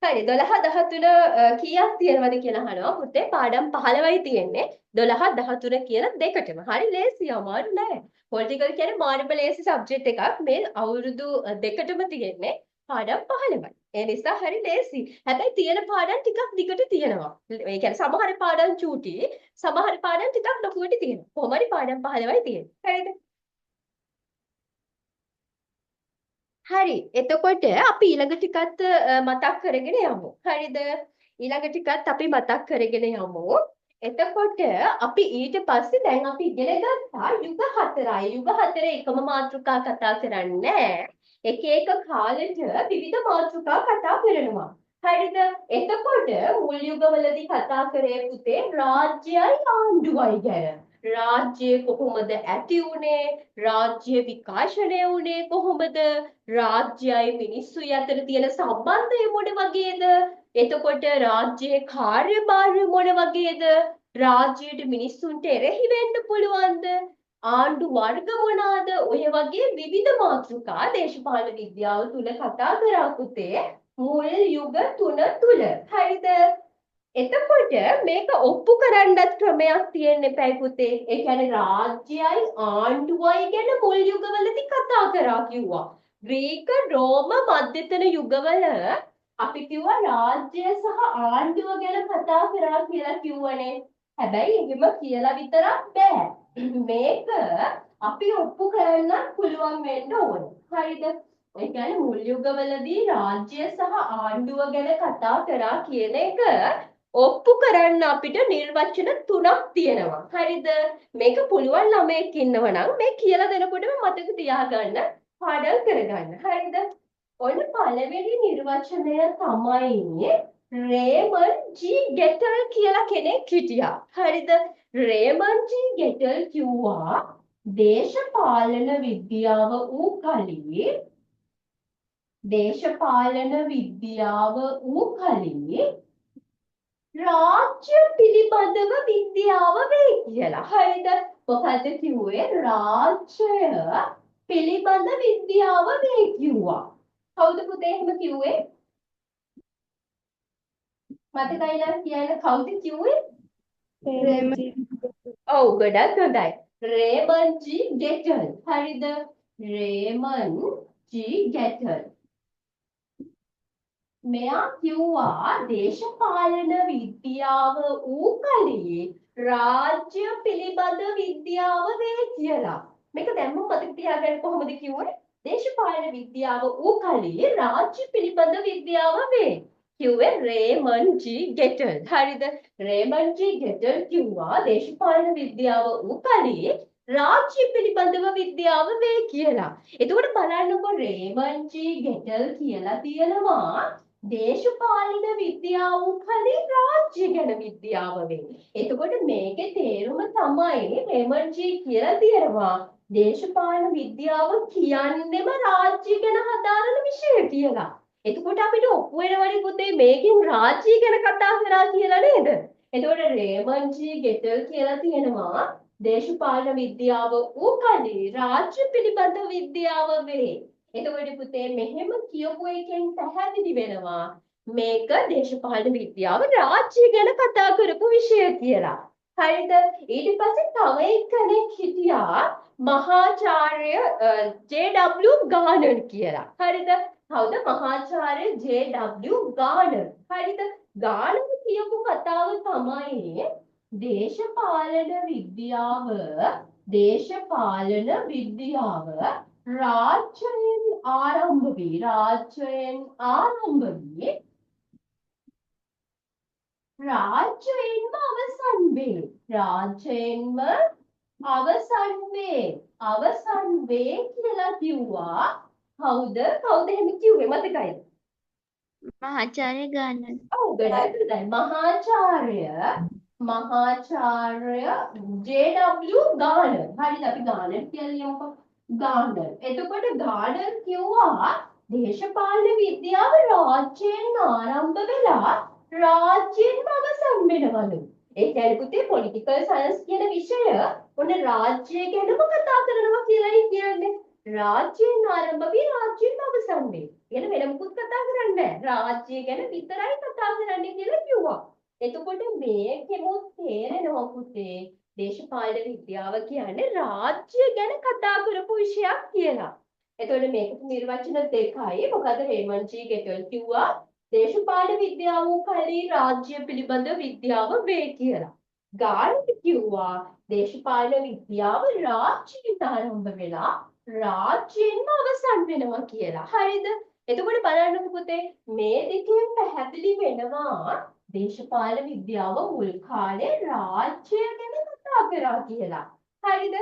හරි 12 13 කීයක් තියෙනවද කියලා අහනවා පුතේ පාඩම් 15යි තියෙන්නේ 12 13 කියලා දෙකටම හරි ලේසි අමාරු නෑ පොලිටිකල් කියන්නේ මානව ලේසි සබ්ජෙක්ට් එකක් මේ අවුරුදු දෙකටම තියෙන්නේ පාඩම් 15යි ඒ නිසා හරි ලේසි හැබැයි තියෙන පාඩම් ටිකක් දිගට තියෙනවා ඒ කියන්නේ සමහර පාඩම් චූටි සමහර පාඩම් ටිකක් ලොකුවට තියෙනවා කොහොම හරි පාඩම් 15යි තියෙන්නේ හරිද හරි. එතකොට අපි ඊළඟ ටිකත් මතක් කරගෙන යමු. හරිද? ඊළඟ ටිකත් අපි මතක් කරගෙන යමු. එතකොට අපි ඊට පස්සේ දැන් අපි ඉගෙන ගත්තා යුග 4යි. යුග 4 එකම මාතෘකා කතා කරන්නේ නැහැ. එක එක කාලෙට විවිධ මාතෘකා කතා කරනවා. හරිද? එතකොට මුල් යුගවලදී කතා කරේ පුතේ රාජ්‍යයි ආණ්ඩුවයි ගැන. රාජ්‍ය කොහොමද ඇති වුනේ? රාජ්‍ය විකාශනය වුනේ කොහොමද? රාජ්‍යයි මිනිස්සුයි අතර තියෙන සම්බන්ධය මොන වගේද? එතකොට රාජ්‍යයේ කාර්යභාරය මොන වගේද? රාජ්‍යයට මිනිස්සුන්ට එරෙහි වෙන්න පුළුවන්ද? ආණ්ඩු වර්ග මොනවාද? ඔය වගේ විවිධ මාතෘකා දේශපාලන විද්‍යාව තුල කතා කරා පුතේ මුල් යුග 3 තුල. හරිද? එතකොට මේක ඔප්පු කරන්නත් ක්‍රමයක් තියෙන්න එපයි පුතේ. ඒ කියන්නේ රාජ්‍යයයි ආණ්ඩුවයි ගැන මුල් යුගවලදී කතා කරා කිව්වා. ග්‍රීක රෝම මධ්‍යතන යුගවල අපි කිව්වා රාජ්‍ය සහ ආණ්ඩුව ගැන කතා කරා කියලා කිව්වනේ. හැබැයි එහෙම කියලා විතරක් බෑ. මේක අපි ඔප්පු කරන්න පුළුවන් වෙන්න ඕනේ. හරිද? ඒ කියන්නේ මුල් යුගවලදී රාජ්‍ය සහ ආණ්ඩුව ගැන කතා කරා කියන එක ඔප්පු කරන්න අපිට නිර්වචන 3ක් තියෙනවා. හරිද? මේක පුළුවන් ළමයෙක් ඉන්නව නම් මේ කියලා දෙනකොටම මතක තියාගන්න පාඩම් කරගන්න. හරිද? ඔන්න පළවෙනි නිර්වචනය තමයි රේමන් ජී ගෙටල් කියලා කෙනෙක් හිටියා. හරිද? රේමන් ජී ගෙටල් කිව්වා දේශපාලන විද්‍යාව වූ කලී රාජ්‍ය පිළිබඳව විද්‍යාව වේ කියලා. හරිද? මොකද කිව්වේ රාජ්‍යය පිළිබඳ විද්‍යාව වේ කිව්වා. කවුද පුතේ එහෙම කිව්වේ? මතකයි නම් කියන්න කවුද කිව්වේ? ඔව් ගොඩක් හොඳයි. රේමන් ජී ගෙටල්. හරිද? රේමන් ජී ගෙටල්. මෙයා කිව්වා දේශපාලන විද්‍යාව වූ කලී රාජ්‍ය පිළිබඳ විද්‍යාව වේ කියලා. මේක දැම්ම මතක තියාගන්න කොහොමද කිව්වේ? දේශපාලන විද්‍යාව වූ කලී රාජ්‍ය පිළිබඳ විද්‍යාව වේ. කිව්වේ රේමන් ජී ගෙටල්. හරිද? රේමන් ජී ගෙටල් කිව්වා දේශපාලන විද්‍යාව වූ කලී රාජ්‍ය පිළිබඳව විද්‍යාව වේ කියලා. එතකොට බලන්නකො රේමන් ජී ගෙටල් කියලා තියෙනවා දේශපාලන විද්‍යාව කලේ රාජ්‍ය ගැන විද්‍යාව වේ. එතකොට මේකේ තේරුම තමයි රේමන් ජී කියලා තියෙනවා දේශපාලන විද්‍යාව කියන්නේම රාජ්‍ය ගැන හදාරන විෂය කියලා. එතකොට අපිට ඔප්පු වෙනවනේ පුතේ මේකෙන් රාජ්‍ය ගැන කතා කරා කියලා නේද? එතකොට රේමන් ජී ගෙටල් කියලා තියෙනවා දේශපාලන විද්‍යාව වූ කලේ රාජ්‍ය පිළිබඳ විද්‍යාව වේ. එතකොට පුතේ මෙහෙම කියපු එකෙන් පැහැදිලි වෙනවා මේක දේශපාලන විද්‍යාව රාජ්‍ය ගැන කතා කරපු විෂය කියලා. හරිද? ඊට පස්සේ තව එක්කෙනෙක් හිටියා මහාචාර්ය ජේ.ඩබ්ලිව් ගානර් කියලා. හරිද? කවුද මහාචාර්ය ජේ.ඩබ්ලිව් ගානර්? හරිද? ගානර් කියපු කතාව තමයි දේශපාලන විද්‍යාව රාජ්‍යයෙන් ආරම්භ වී රාජ්‍යයෙන්ම අවසන් වේ කියලා කිව්වා කවුද එහෙම කිව්වේ මතකයිද? මහාචාර්ය ගානන්. ඔව් ගොඩාක් හොඳයි. මහාචාර්ය J.W. ගානර්. හරිද? අපි ගානර් කියලා ලියමුකෝ. ගානර්. එතකොට ගානර් කිව්වා දේශපාලන විද්‍යාව රාජ්‍යයෙන් ආරම්භ වෙලා රාජ්‍යයෙන්ම අවසන් වෙනවලු. ඒ කියන්නේ පුතේ පොලිටිකල් සයන්ස් කියන විෂය ඔන්න රාජ්‍ය ගැනම කතා කරනවා කියලායි කියන්නේ. රාජ්‍යයෙන් ආරම්භ වී රාජ්‍යයෙන්ම අවසන් වේ. කියන වෙන මොකුත් කතා කරන්නේ නැහැ. රාජ්‍ය ගැන විතරයි කතා කරන්නේ කියලා කිව්වා. එතකොට මේකෙමුත් තේරෙනවා පුතේ දේශපාලන විද්‍යාව කියන්නේ රාජ්‍ය ගැන කතා කරපු විෂයක් කියලා. එතකොට මේකට නිර්වචන දෙකයි. මොකද රේමන්ඩ් ජී ගෙටල් කිව්වා දේශපාලන විද්‍යාව කලී රාජ්‍ය පිළිබඳ විද්‍යාව වේ කියලා. ගානර් කිව්වා දේශපාලන විද්‍යාව රාජ්‍යයෙන් ආරම්භ වෙලා රාජ්‍යයෙන්ම අවසන් වෙනවා කියලා. හරිද? එතකොට බලන්නකො පුතේ මේ දෙකෙන් පැහැදිලි වෙනවා දේශපාලන විද්‍යාව මුල් කාලේ රාජ්‍ය ගැන කතා කරා කියලා. හරිද?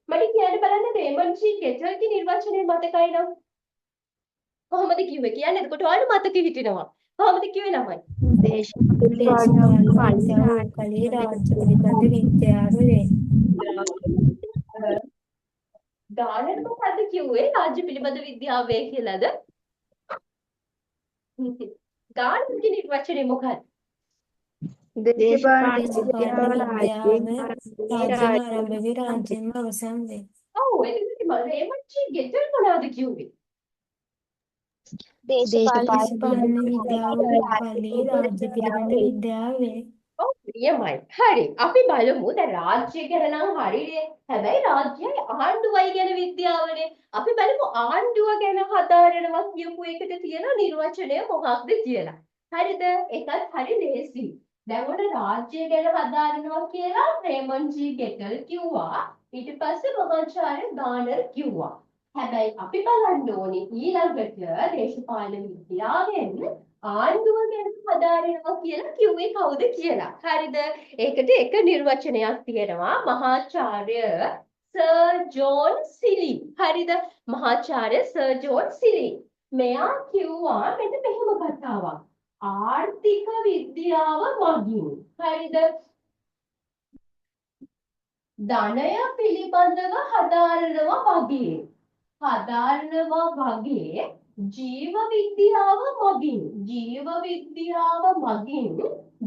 මට කියන්න බලන්න රේමන්ඩ් ජී ගෙටල්ගේ නිර්වචනය මතකයි නම් කොහොමද කිව්වේ කියන්නේ? එතකොට ඔයාලට මතක හිටිනවා. කොහොමද කිව්වේ ළමයි? දේශපාලන විද්‍යාව කලී රාජ්‍ය පිළිබඳ විද්‍යාව වේ. ගානර් මොකද්ද කිව්වේ රාජ්‍ය පිළිබඳ විද්‍යාව වේ කියලාද? ගානර්ගේ නිර්වචනය මොකක්ද? දේශපාලන දේශපාලන විද්‍යාව විද්‍යාව රාජ්‍යයෙන් රාජ්‍යයෙන් ආරම්භ වී රාජ්‍යයෙන්ම අවසන් වේ. ඔව් එතකොට රේමන්ඩ් ජී ගෙටල් මොනවද කිව්වේ? දේශපාලන විද්‍යාව කලී රාජ්‍ය පිළිබඳ විද්‍යාව වේ. ඔව් නියමයි. හරි. අපි බලමු දැන් රාජ්‍ය ගැන නම් හරිනේ. හැබැයි රාජ්‍යයි ආණ්ඩුවයි ගැන විද්‍යාවනේ. අපි බලමු ආණ්ඩුව ගැන හදාරනවා කියපු එකට තියෙන නිර්වචනය මොකක්ද කියලා. හරිද? ඒකත් හරි ලේසි. දැන් ඔන්න රාජ්‍ය ගැන හදාරනවා කියලා රේමන්ඩ් ජී ගෙටල් කිව්වා. ඊට පස්සේ මහාචාර්ය ගානර් කිව්වා. හැබැයි අපි බලන්න ඕනේ ඊළඟට දේශපාලන විද්‍යාවෙන් ආණ්ඩුව ගැන හදාරනවා කියලා කිව්වේ කවුද කියලා. හරිද? ඒකට එක නිර්වචනයක් තියෙනවා මහාචාර්ය සර් ජෝන් සිලි. හරිද? මහාචාර්ය සර් ජෝන් සිලි. මෙයා කිව්වා මෙන්න මෙහෙම කතාවක්. ආර්ථික විද්‍යාව මගින්. හරිද? ධනය පිළිබඳව හදාරනවා වගේ ජීව විද්‍යාව මගින්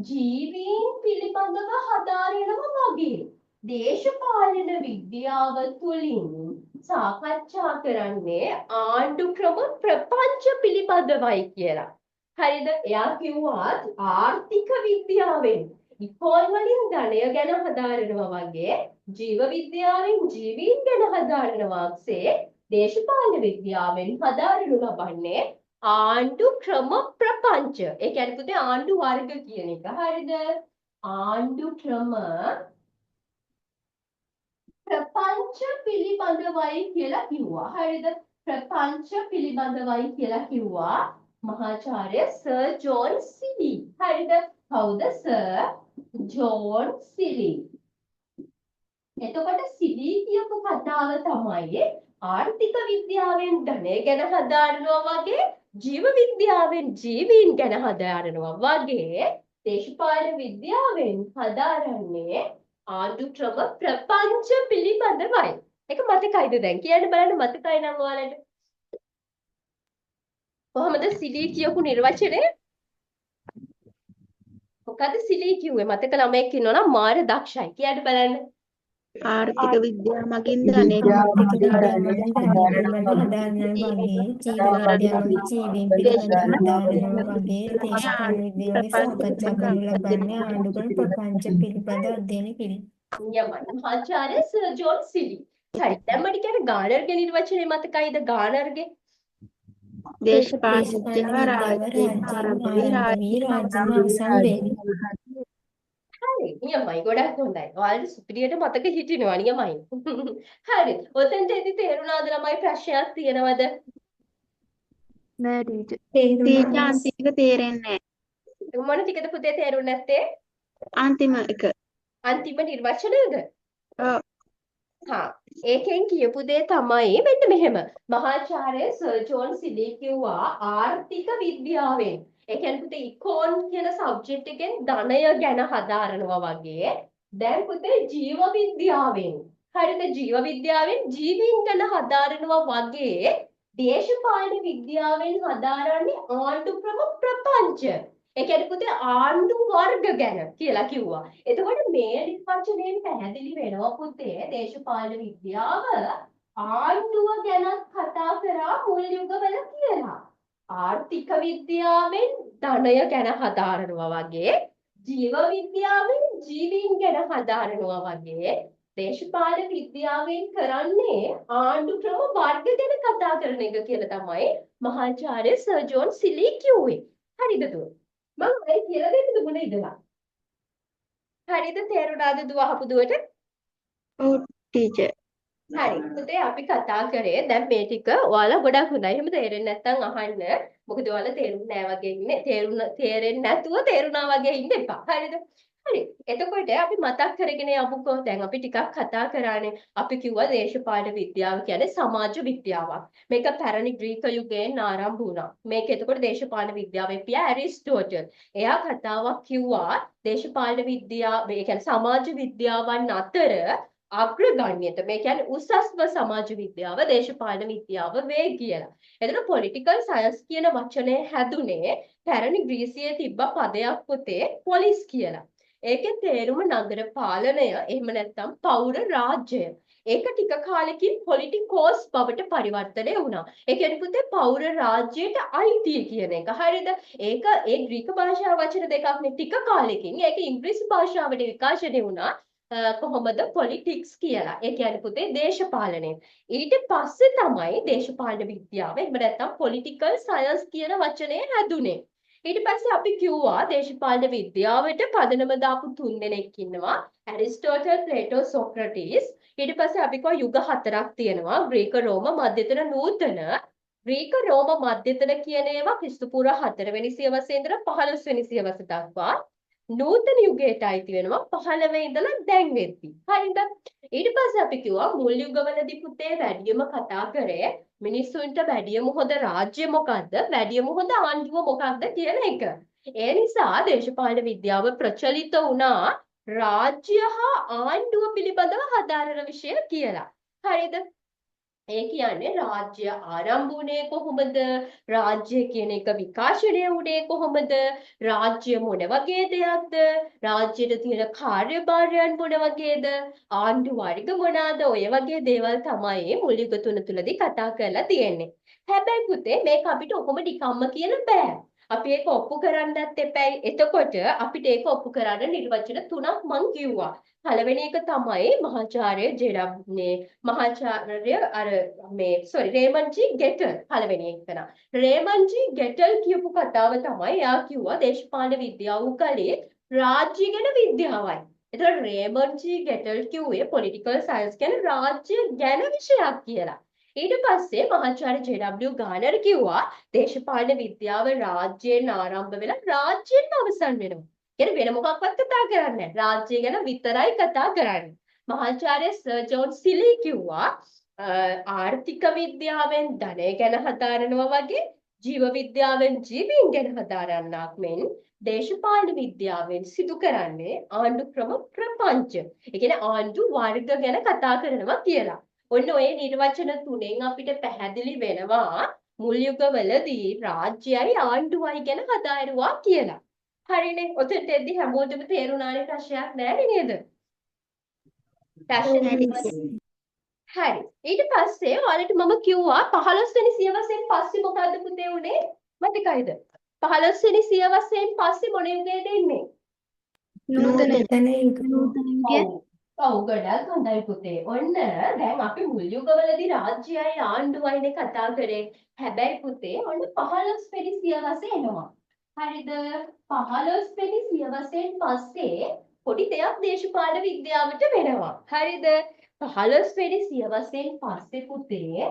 ජීවීන් පිළිබඳව හදාරනවා වගේ දේශපාලන විද්‍යාව තුළින් සාකච්ඡා කරන්නේ ආණ්ඩු ක්‍රම ප්‍රපංච පිළිබඳවයි කියලා. හරිද? එයා කිව්වා ආර්ථික විද්‍යාවෙන් ඉකොන් වලින් ධනය ගැන හදාරනවා වගේ ජීව විද්‍යාවෙන් ජීවීන් ගැන හදාරනවාක්සේ දේශපාලන විද්‍යාවෙන් හදාරනු ලබන්නේ ආණ්ඩු ක්‍රම ප්‍රපංච. ඒ කියන්නේ පුතේ ආණ්ඩු වර්ග කියන එක. හරිද? ආණ්ඩු ක්‍රම ප්‍රපංච පිළිබඳවයි කියලා කිව්වා. හරිද? ප්‍රපංච පිළිබඳවයි කියලා කිව්වා මහාචාර්ය සර් ජෝන් සිලි. හරිද? කවුද? Sir John Seeley. එතකොට සිලි කියපු කතාව තමයි ආර්ථික විද්‍යාවෙන් ධනය ගැන හදාරනවා වගේ ජීව විද්‍යාවෙන් ජීවීන් ගැන හදාරනවා වගේ දේශපාලන විද්‍යාවෙන් හදාරන්නේ ආණ්ඩු ක්‍රම ප්‍රපංච පිළිබඳවයි. ඒක මතකයිද දැන්? කියන්න බලන්න මතකයි නම් ඔයාලට. කොහොමද සිලි කියපු නිර්වචනය? මොකද සිලි කිව්වේ? මතක ළමයෙක් ඉන්නවා නම් මාර දක්ෂයි. කියන්න බලන්න. ආර්ථික විද්‍යාව මගින් ධනය ආර්ථික විද්‍යාව මගින් ධනය පිළිබඳ හදාරනවා වගේ ජීව විද්‍යාව ජීවීන් පිළිබඳ හදාරනවා වගේ දේශපාලන විද්‍යාවේ සාකච්ඡා කරනු ලබන්නේ ආණ්ඩු ක්‍රම ප්‍රපංච පිළිබඳ අධ්‍යයන කිරීම. නියමයි. මහාචාර්ය සර් ජෝන් සිලි. හරි. දැන් මට කියන්න ගානර්ගේ නිර්වචනය මතකයිද? ගානර්ගේ දේශපාලන දේශපාලන විද්‍යාව විද්‍යාව රාජ්‍යයෙන් රාජ්‍යයෙන් ආරම්භ ආරම්භ වී රාජ්‍යම අවසන් වේ. හරි. නියමයි. ගොඩක් හොඳයි. ඔයාලට සුපිරියට මතක හිටිනවා. නියමයි. හරි. ඔතෙන්ටදී තේරුණාද ළමයි? ප්‍රශ්නයක් තියෙනවද? නෑ ටීචර්. තේරුණා. ටීචර් අන්තිම එක තේරෙන්නේ මොන ටිකද පුතේ තේරුන්නේ නැත්තේ? නෑ. අන්තිම එක. අන්තිම නිර්වචනයද? ඔව්. හා ඒකෙන් කියපු දේ තමයි මෙන්න මෙහෙම. මහාචාර්ය සර් ජෝන් සිලි කිව්වා ආර්ථික විද්‍යාවෙන්. ඒ කියන්නේ පුතේ ඉකෝන් කියන සබ්ජෙක්ට් එකෙන් ධනය ගැන හදාරනවා වගේ. දැන් පුතේ ජීව විද්‍යාවෙන්. හරිද? ජීව විද්‍යාවෙන් ජීවීන් ගැන හදාරනවා වගේ දේශපාලන විද්‍යාවෙන් හදාරන්නේ ආණ්ඩු ක්‍රම ප්‍රපංච. ඒ කියන්නේ පුතේ ආණ්ඩු වර්ග ගැන කියලා කිව්වා. එතකොට මේ නිර්වචනයෙන් පැහැදිලි වෙනවා පුතේ දේශපාලන විද්‍යාව ආණ්ඩුව ගැන කතා කරා මුල් යුගවල කියලා. ආර්ථික විද්‍යාවෙන් ධනය ගැන හදාරනවා වගේ ජීව විද්‍යාවෙන් ජීවීන් ගැන හදාරනවා වගේ දේශපාලන විද්‍යාවෙන් කරන්නේ ආණ්ඩු ක්‍රම වර්ග ගැන කතා කරන එක කියලා තමයි මහාචාර්ය සර් ජෝන් සිලි කිව්වේ. හරිද දුව? මම ඔය කියලා දෙන්නද මොන ඉඳලා? හරිද? තේරුණාද දුව අහපු දුවට? ඔව් ටීචර්. හරි. පුතේ අපි කතා කරේ දැන් මේ ටික ඔයාලා ගොඩක් හොඳයි. එහෙම තේරෙන්නේ නැත්නම් අහන්න. මොකද ඔයාලා තේරුන්නේ නැහැ වගේ ඉන්නේ. තේරෙන්නේ නැතුව තේරුණා වගේ ඉන්න එපා. හරිද? හරි. එතකොට අපි මතක් කරගෙන යමුකෝ. දැන් අපි ටිකක් කතා කරානේ. අපි කිව්වා දේශපාලන විද්‍යාව කියන්නේ සමාජ විද්‍යාවක්. මේක පැරණි ග්‍රීක යුගයෙන් ආරම්භ වුණා. මේක එතකොට දේශපාලන විද්‍යාවේ පියා ඇරිස්ටෝටල්. එයා කතාවක් කිව්වා දේශපාලන විද්‍යාව, ඒ කියන්නේ සමාජ විද්‍යාවන් අතර අග්‍රගණ්‍යත මේ කියන්නේ උසස්ම සමාජ විද්‍යාව දේශපාලන විද්‍යාව වේ කියලා. එතන පොලිටිකල් සයන්ස් කියන වචනේ හැදුනේ පැරණි ග්‍රීසියේ තිබ්බ පදයක් පුතේ පොලිස් කියලා. ඒකේ තේරුම නගර පාලනය එහෙම නැත්නම් පෞර රාජ්‍යය. ඒක ටික කාලෙකින් පොලිටිකෝස් බවට පරිවර්තනය වුණා. ඒ කියන්නේ පුතේ පෞර රාජ්‍යයට අයිතිය කියන එක. හරිද? ඒක ඒ ග්‍රීක භාෂාව වචන දෙකක් නේ ටික කාලෙකින් ඒක ඉංග්‍රීසි භාෂාවට විකාශනය වුණා. කොහොමද පොලිටික්ස් කියලා. ඒ කියන්නේ පුතේ දේශපාලනය. ඊට පස්සේ තමයි දේශපාලන විද්‍යාව එහෙම නැත්නම් පොලිටිකල් සයන්ස් කියන වචනය හැදුනේ. ඊට පස්සේ අපි කිව්වා දේශපාලන විද්‍යාවට පදනම දාපු තුන්දෙනෙක් ඉන්නවා. Aristotle, Plato, Socrates. ඊට පස්සේ අපි කිව්වා යුග හතරක් තියෙනවා. ග්‍රීක, රෝම, මධ්‍යතන, නූතන. ග්‍රීක, රෝම, මධ්‍යතන කියන ඒවා ක්‍රිස්තු පූර්ව 4 වෙනි සියවසේ ඉඳලා 15 වෙනි සියවස දක්වා නූතන යුගයට අයිති වෙනවා 15 ඉඳලා දැන් වෙද්දි. හරිද? ඊට පස්සේ අපි කිව්වා මුල් යුගවලදී පුතේ වැඩියම කතා කරේ මිනිස්සුන්ට වැඩියම හොඳ රාජ්‍ය මොකද්ද? වැඩියම හොඳ ආණ්ඩුව මොකක්ද කියන එක. ඒ නිසා දේශපාලන විද්‍යාව ප්‍රචලිත වුණා රාජ්‍ය හා ආණ්ඩුව පිළිබඳව හදාරන විෂය කියලා. හරිද? ඒ කියන්නේ රාජ්‍ය ආරම්භ වුණේ කොහොමද? රාජ්‍ය කියන එක විකාශනය වුණේ කොහොමද? රාජ්‍ය මොන වගේ දෙයක්ද? රාජ්‍යයේ තියෙන කාර්යභාරයන් මොන වගේද? ආණ්ඩු වර්ග මොනවාද? ඔය වගේ දේවල් තමයි මුල් යුග තුනදී කතා කරලා තියෙන්නේ. හැබැයි පුතේ මේක අපිට ඔකොම නිකම්ම කියන බෑ. අපි ඒක ඔප්පු කරන්නත් එපැයි. එතකොට අපිට ඒක ඔප්පු කරන්න නිර්වචන තුනක් මං කිව්වා. පළවෙනි එක තමයි මහාචාර්ය රේමන් ජී ගෙටල් පළවෙනි එක. රේමන් ජී ගෙටල් කියපු කතාව තමයි එයා කිව්වා දේශපාලන විද්‍යාව උකලේ රාජ්‍ය ගැන විද්‍යාවයි. එතකොට රේමන් ජී ගෙටල් කිව්වේ පොලිටිකල් සයන්ස් කියන්නේ රාජ්‍ය ගැන විෂයක් කියලා. ඊට පස්සේ මහාචාර්ය ජේ.ඩබ්ලිව් ගානර් කිව්වා දේශපාලන විද්‍යාව රාජ්‍යයෙන් ආරම්භ වෙලා රාජ්‍යයෙන් අවසන් වෙනවා. කියන්නේ වෙන මොකක්වත් කතා කරන්නේ නැහැ. රාජ්‍ය ගැන විතරයි කතා කරන්නේ. මහාචාර්ය සර් ජෝන් සිලි කිව්වා ආර්ථික විද්‍යාවෙන් ධනය ගැන හදාරනවා වගේ ජීව විද්‍යාවෙන් ජීවීන් ගැන හදාරන්නක් මෙන් දේශපාලන විද්‍යාවෙන් සිදු කරන්නේ ආණ්ඩු ක්‍රම ප්‍රපංච. ඒ කියන්නේ ආණ්ඩු වර්ග ගැන කතා කරනවා කියලා. ඔන්න ඔය නිර්වචන තුනෙන් අපිට පැහැදිලි වෙනවා මුල් යුගවලදී රාජ්‍යයයි ආණ්ඩුවයි ගැන හදාරුවා කියලා. හරිනේ. ඔතෙන්ට එද්දි හැමෝටම තේරුණානේ ප්‍රශ්නයක් නැහැ නේද? හරි. ඊට පස්සේ ඔයාලට මම කිව්වා 15 වෙනි සියවසෙන් පස්සේ මොකද්ද පුතේ උනේ? මතකයිද? 15 වෙනි සියවසෙන් පස්සේ මොන යුගයේද ඉන්නේ? නූතන යුගය. ඔව් ගොඩක් හොඳයි පුතේ. ඔන්න දැන් අපි මුල් යුගවලදී රාජ්‍යයයි ආණ්ඩුවයිනේ කතා කරේ. හැබැයි පුතේ ඔන්න 15 වෙනි සියවසේ එනවා. හරිද? 15 වෙනි සියවසෙන් පස්සේ පොඩි දෙයක් දේශපාලන විද්‍යාවට වෙනවා. හරිද? 15 වෙනි සියවසෙන් පස්සේ පුතේ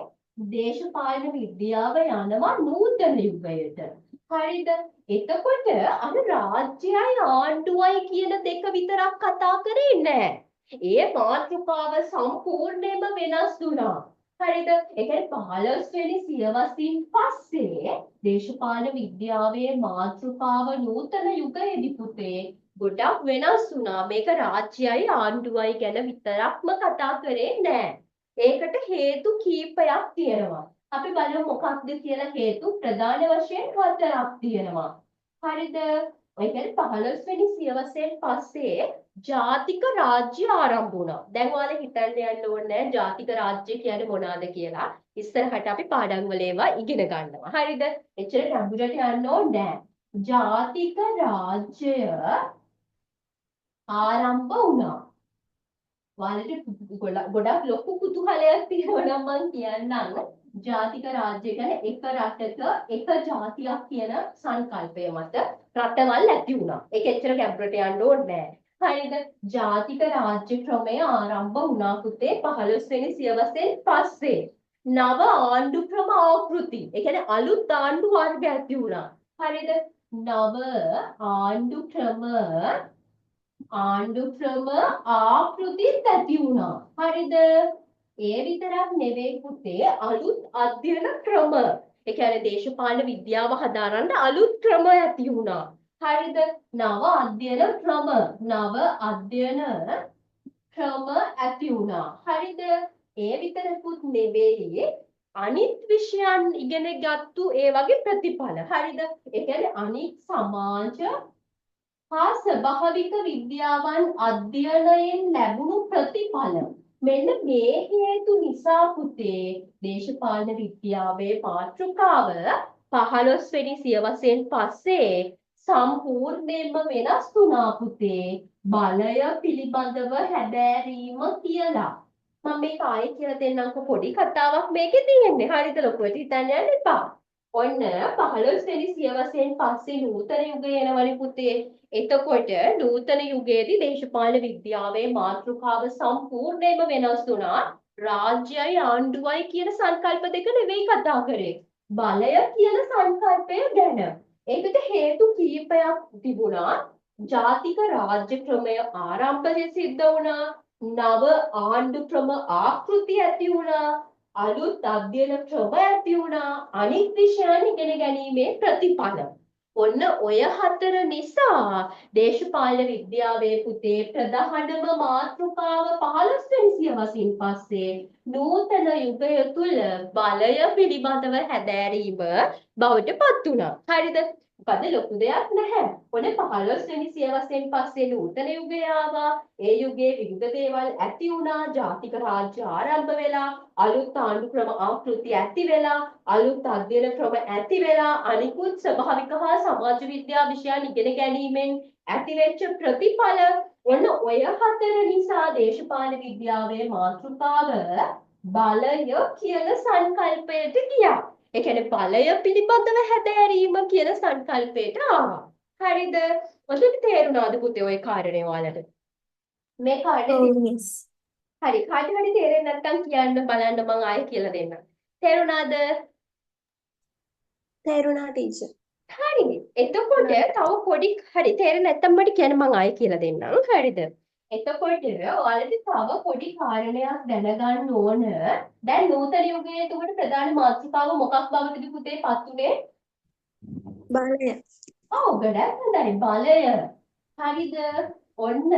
දේශපාලන විද්‍යාව යනවා නූතන යුගයට. හරිද? එතකොට අර රාජ්‍යයයි ආණ්ඩුවයි කියන දෙක විතරක් කතා කරේ නැහැ. ඒ මාතෘකාව සම්පූර්ණයෙන්ම වෙනස් වුණා. හරිද? ඒ කියන්නේ 15 වෙනි සියවසින් පස්සේ දේශපාලන විද්‍යාවේ මාතෘකාව නූතන යුගයේදී පුතේ ගොඩක් වෙනස් වුණා. මේක රාජ්‍යයයි ආණ්ඩුවයි ගැන විතරක්ම කතා කරේ නෑ. ඒකට හේතු කීපයක් තියෙනවා. අපි බලමු මොකක්ද කියලා හේතු ප්‍රධාන වශයෙන් 4ක් තියෙනවා. හරිද? ඒ කියන්නේ 15 වෙනි සියවසෙන් පස්සේ ජාතික රාජ්‍ය ආරම්භ වුණා. දැන් ඔයාලා හිතන්න යන්න ඕනේ නැහැ ජාතික රාජ්‍ය කියන්නේ මොනවාද කියලා. ඉස්සරහට අපි පාඩම් වල ඒවා ඉගෙන ගන්නවා. හරිද? එච්චර ගැඹුරට යන්න ඕනේ නැහැ. ජාතික රාජ්‍ය ආරම්භ වුණා. ඔයාලට ගොඩක් ලොකු කුතුහලයක් තියෙනවා නම් මම කියන්නම්. ජාතික රාජ්‍ය කියන්නේ එක රටක එක ජාතියක් කියන සංකල්පය මත රටවල් ඇති වුණා. ඒක එච්චර ගැඹුරට යන්න ඕනේ නැහැ. හරිද? ජාතික රාජ්‍ය ක්‍රමය ආරම්භ වුණා පුතේ 15 වෙනි සියවසෙන් පස්සේ. නව ආණ්ඩු ක්‍රම ආකෘති. ඒ කියන්නේ අලුත් ආණ්ඩු වර්ග ඇති වුණා. හරිද? නව ආණ්ඩු ක්‍රම ආකෘතිත් ඇති වුණා. හරිද? ඒ විතරක් නෙවෙයි පුතේ අලුත් අධ්‍යයන ක්‍රම. ඒ කියන්නේ දේශපාලන විද්‍යාව හදාරන්න අලුත් ක්‍රම ඇති වුණා. හරිද? නව අධ්‍යයන ක්‍රම ඇති වුණා. හරිද? ඒ විතරකුත් නෙවෙයි අනිත් විෂයන් ඉගෙන ගත්තු ඒ වගේ ප්‍රතිඵල. හරිද? ඒ කියන්නේ අනිත් සමාජ හා ස්වභාවික විද්‍යාවන් අධ්‍යයනයෙන් ලැබුණු ප්‍රතිඵල. මෙන්න මේ හේතු නිසා පුතේ දේශපාලන විද්‍යාවේ මාතෘකාව 15 වෙනි සියවසෙන් පස්සේ සම්පූර්ණයෙන්ම වෙනස් වුණා පුතේ. බලය පිළිබඳව හැදෑරීම කියලා. මම මේක ආයෙ කියලා දෙන්නම්කො පොඩි කතාවක් මේකේ තියෙන්නේ. හරිද? ලොකුවට හිතන්න යන්න එපා. ඔන්න 15 වෙනි සියවසෙන් පස්සේ නූතන යුගය එනවනේ පුතේ. එතකොට නූතන යුගයේදී දේශපාලන විද්‍යාවේ මාතෘකාව සම්පූර්ණයෙන්ම වෙනස් වුණා. රාජ්‍යයයි ආණ්ඩුවයි කියන සංකල්ප දෙක නෙවෙයි කතා කරේ. බලය කියන සංකල්පය ගැන. ඒකට හේතු කීපයක් තිබුණා. ජාතික රාජ්‍ය ක්‍රමය ආරම්භය සිද්ධ වුණා. නව ආණ්ඩු ක්‍රම ආකෘති ඇති වුණා. අලුත් අධ්‍යයන ක්‍රම ඇති වුණා. අනිත් විෂයන් ඉගෙන ගැනීමේ ප්‍රතිඵල. ඔන්න ඔය හතර නිසා දේශපාලන විද්‍යාවේ පුතේ ප්‍රධානම මාතෘකාව 15 වෙනි සියවසින් පස්සේ නූතන යුගය තුල බලය පිළිබඳව හැදෑරීම බවට පත් වුණා. හරිද? මොකද ලොකු දෙයක් නැහැ. ඔන්න 15 වෙනි සියවසෙන් පස්සේ නූතන යුගය ආවා. ඒ යුගයේ විවිධ දේවල් ඇති වුණා. ජාතික රාජ්‍ය ආරම්භ වෙලා, අලුත් ආණ්ඩු ක්‍රම ආකෘති ඇති වෙලා, අලුත් අධ්‍යයන ක්‍රම ඇති වෙලා, අනිකුත් ස්වභාවික හා සමාජ විද්‍යා විෂයන් ඉගෙන ගැනීමෙන් ඇතිවෙච්ච ප්‍රතිඵල. ඔන්න ඔය හතර නිසා දේශපාලන විද්‍යාවේ මාතෘකාව බලය කියන සංකල්පයට ගියා. ඒ කියන්නේ බලය පිළිබඳව හැදෑරීම කියන සංකල්පයට ආවා. හරිද? ඔතන තේරුණාද පුතේ ওই කාරණේ ඔයාලට? මේ කාරණේ හරි කාට හරි තේරෙන්නේ නැත්නම් කියන්න බලන්න මම ආයෙ කියලා දෙන්නම්. තේරුණාද? තේරුණා ටීචර්. හරි. එතකොට තව පොඩි හරි තේරෙන්නේ නැත්නම් මට කියන්න මම ආයෙ කියලා දෙන්නම්. හරිද? එතකොට ඔයාලට තව පොඩි කාරණයක් දැනගන්න ඕන. දැන් නූතන යුගයේ එතකොට ප්‍රධාන මාතෘකාව මොකක් බවටද පුතේ පත් උනේ? බලය. ඔව් ගොඩක් හොඳයි බලය. හරිද? ඔන්න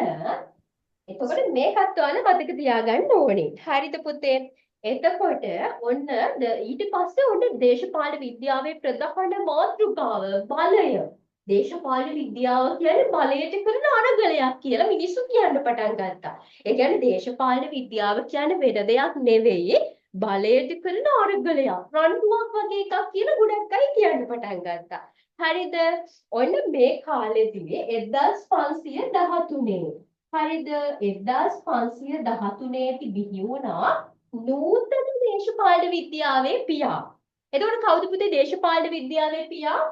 එතකොට මේකත් ඔයාලා මතක තියාගන්න ඕනේ. හරිද පුතේ? එතකොට ඔන්න ඊට පස්සේ ඔන්න දේශපාලන විද්‍යාවේ ප්‍රධාන මාතෘකාව බලය. දේශපාලන විද්‍යාව කියන්නේ බලයට කරන අරගලයක් කියලා මිනිස්සු කියන්න පටන් ගත්තා. ඒ කියන්නේ දේශපාලන විද්‍යාව කියන්නේ වෙන දෙයක් නෙවෙයි බලයට කරන අරගලයක්. රණ්ඩුවක් වගේ එකක් කියලා ගොඩක් අය කියන්න පටන් ගත්තා. හරිද? ඔන්න මේ කාලෙදී 1513 හරිද 1513 දී බිහි වුණා නූතන දේශපාලන විද්‍යාවේ පියා. එතකොට කවුද පුතේ දේශපාලන විද්‍යාවේ පියා?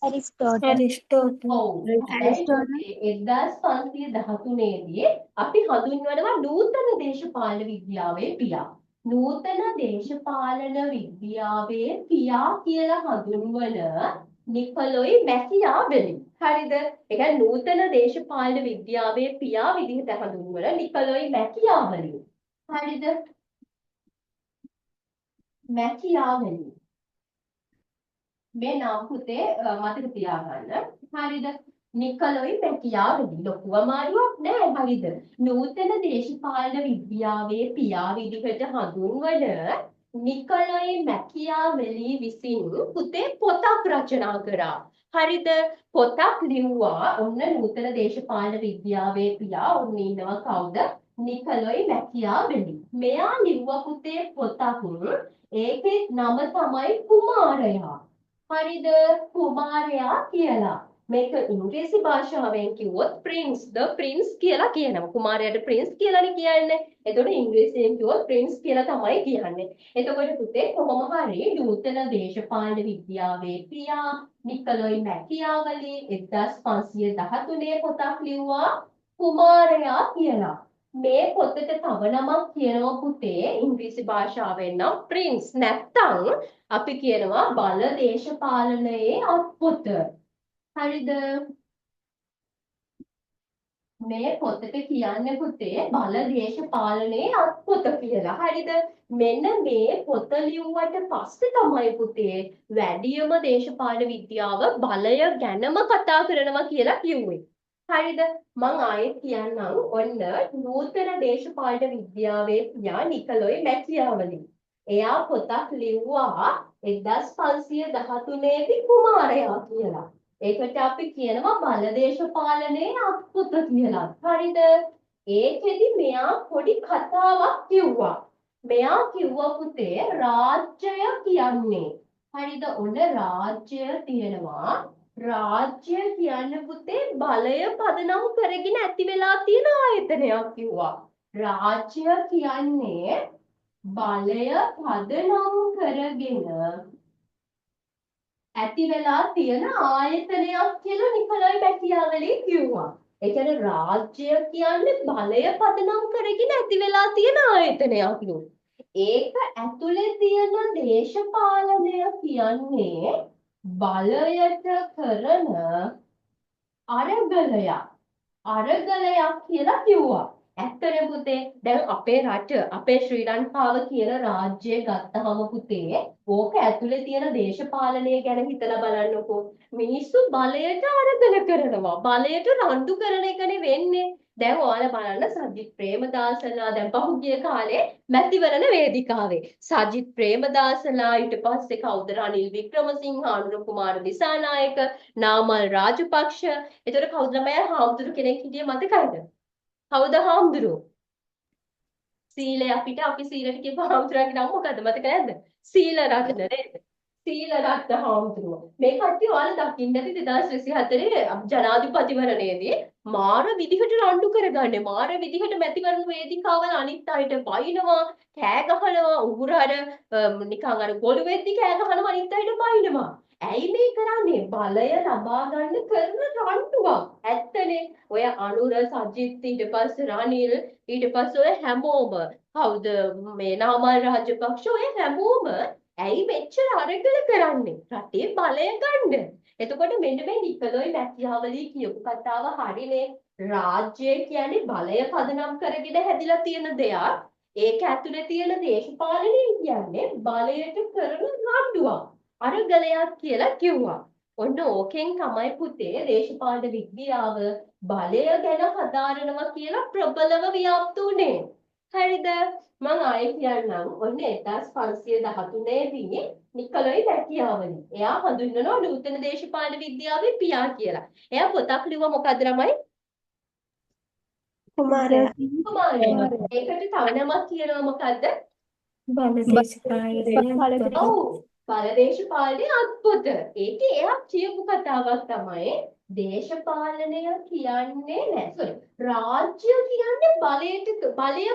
ඇරිස්ටෝටල්. ඔව් 1513 දී අපි හඳුන්වනවා නූතන දේශපාලන විද්‍යාවේ පියා. නූතන දේශපාලන විද්‍යාවේ පියා කියලා හඳුන්වන නිකොලොයි මැකියාවෙලි. හරිද? ඒ කියන්නේ නූතන දේශපාලන විද්‍යාවේ පියා විදිහට හඳුන්වන නිකොලොයි මැකියාවලි. හරිද? මැකියාවලි. මේ නම් පුතේ මතක තියාගන්න. හරිද? නිකොලොයි මැකියාවලි. ලොකු අමාරුවක් නෑ. හරිද? නූතන දේශපාලන විද්‍යාවේ පියා විදිහට හඳුන්වන නිකොලොයි මැකියාවලි විසින් පුතේ පොතක් රචනා කරා. හරිද? පොතක් ලිව්වා. ඔන්න නූතන දේශපාලන විද්‍යාවේ පියා ඔන්න ඉන්නවා කවුද? නිකොලොයි මැකියාවලි. මෙයා ලිව්වා පුතේ පොතක්. ඒකේ නම තමයි කුමාරයා. හරිද? කුමාරයා කියලා. මේක ඉංග්‍රීසි භාෂාවෙන් කිව්වොත් prince the prince කියලා කියනවා. කුමාරයාට prince කියලානේ කියන්නේ. එතකොට ඉංග්‍රීසියෙන් කිව්වොත් prince කියලා තමයි කියන්නේ. එතකොට පුතේ කොහොම හරි නූතන දේශපාලන විද්‍යාවේ පියා නිකොලොයි මැකියාවලි 1513 පොතක් ලිව්වා කුමාරයා කියලා. මේ පොතට තව නමක් කියනවා පුතේ ඉංග්‍රීසි භාෂාවෙන් නම් prince නැත්තම් අපි කියනවා බල දේශපාලනයේ අත්පොත. හරිද? මේ පොතට කියන්නේ පුතේ බල දේශපාලනයේ අත්පොත කියලා. හරිද? මෙන්න මේ පොත ලියුවට පස්සේ තමයි පුතේ වැඩියම දේශපාලන විද්‍යාව බලය ගැනම කතා කරනවා කියලා කිව්වේ. හරිද? මම ආයෙත් කියන්නම් ඔන්න නූතන දේශපාලන විද්‍යාවේ පියා නිකොලොයි මැකියාවලි. එයා පොතක් ලිව්වා 1513 දී කුමාරයා කියලා. ඒකට අපි කියනවා බල දේශපාලනයේ අත්පොත කියලා. හරිද? ඒකෙදි මෙයා පොඩි කතාවක් කිව්වා. මෙයා කිව්වා පුතේ රාජ්‍යය කියන්නේ. හරිද? ඔන්න රාජ්‍ය තියෙනවා. රාජ්‍ය කියන්නේ පුතේ බලය පදනම් කරගෙන ඇති වෙලා තියෙන ආයතනයක් කිව්වා. රාජ්‍ය කියන්නේ බලය පදනම් කරගෙන ඇති වෙලා තියෙන ආයතනයක් කියලා නිකොලොයි මැකියාවලි කිව්වා. ඒ කියන්නේ රාජ්‍ය කියන්නේ බලය පදනම් කරගෙන ඇති වෙලා තියෙන ආයතනයක්ලු. ඒක ඇතුලේ තියෙන දේශපාලනය කියන්නේ බලයට කරන අරගලයක්. අරගලයක් කියලා කිව්වා. ඇත්තනේ පුතේ දැන් අපේ රට අපේ ශ්‍රී ලංකාව කියන රාජ්‍යය ගත්තහම පුතේ ඕක ඇතුලේ තියෙන දේශපාලනය ගැන හිතලා බලන්නකෝ. මිනිස්සු බලයට අරගල කරනවා. බලයට රණ්ඩු කරන එකනේ වෙන්නේ. දැන් ඔයාලා බලන්න සජිත් ප්‍රේමදාසලා දැන් පහුගිය කාලේ මැතිවරණ වේදිකාවේ සජිත් ප්‍රේමදාසලා ඊට පස්සේ කවුද රනිල් වික්‍රමසිංහ අනුර කුමාර දිසානායක නාමල් රාජපක්ෂ එතකොට කවුද ළමයා හාමුදුරු කෙනෙක් හිටියේ මතකයිද? කවුද හාමුදුරුවෝ? සීලය අපිට අපි සීලට කියපු හාමුදුරුවන්ගේ නම මොකද්ද මතක නැද්ද? සීලරත්න නේද? සීලරත්න හාමුදුරුවෝ. මේ කට්ටිය ඔයාලා දකින්න ඇති 2024 ජනාධිපතිවරණයේදී මාර විදිහට රණ්ඩු කරගන්නේ. මාර විදිහට මැතිවරණ වේදිකාවල අනිත් අයට බයිනවා, කෑ ගහනවා, උගුරාර නිකන් අර ගොළු වෙද්දි කෑ ගහනවා අනිත් අයට බයිනවා. ඇයි මේ කරන්නේ? බලය ලබා ගන්න කරන රණ්ඩුවක්. ඇත්තනේ. ඔය අනුර සජිත් ඊට පස්සේ රනිල් ඊට පස්සේ ඔය හැමෝම කවුද මේ නාමල් රාජපක්ෂ ඔය හැමෝම ඇයි මෙච්චර අරගල කරන්නේ? රටේ බලය ගන්න. එතකොට මෙන්න මේ නිකොලොයි මැකියාවලි කියපු කතාව හරිනේ. රාජ්‍යය කියන්නේ බලය පදනම් කරගෙන හැදිලා තියෙන දෙයක්. ඒක ඇතුලේ තියෙන දේශපාලනය කියන්නේ බලයට කරන රණ්ඩුවක්. අරගලයක් කියලා කිව්වා. ඔන්න ඕකෙන් තමයි පුතේ දේශපාලන විද්‍යාව බලය ගැන හදාරනවා කියලා ප්‍රබලව ව්‍යාප්ත උනේ. හරිද? මම ආයෙ කියන්නම්. ඔන්න 1513 දී නිකොලොයි මැකියාවලි. එයා හඳුන්වනවා නූතන දේශපාලන විද්‍යාවේ පියා කියලා. එයා පොතක් ලිව්වා මොකද්ද ළමයි? කුමාරයා. කුමාරයා. ඒකට තව නමක් කියනවා මොකද්ද? බලදේශපාලනයේ අත්පොත. ඔව්. බලදේශපාලනයේ අත්පොත. ඒකේ එයා කියපු කතාවක් තමයි දේශපාලනය කියන්නේ නෑ. රාජ්‍ය කියන්නේ බලය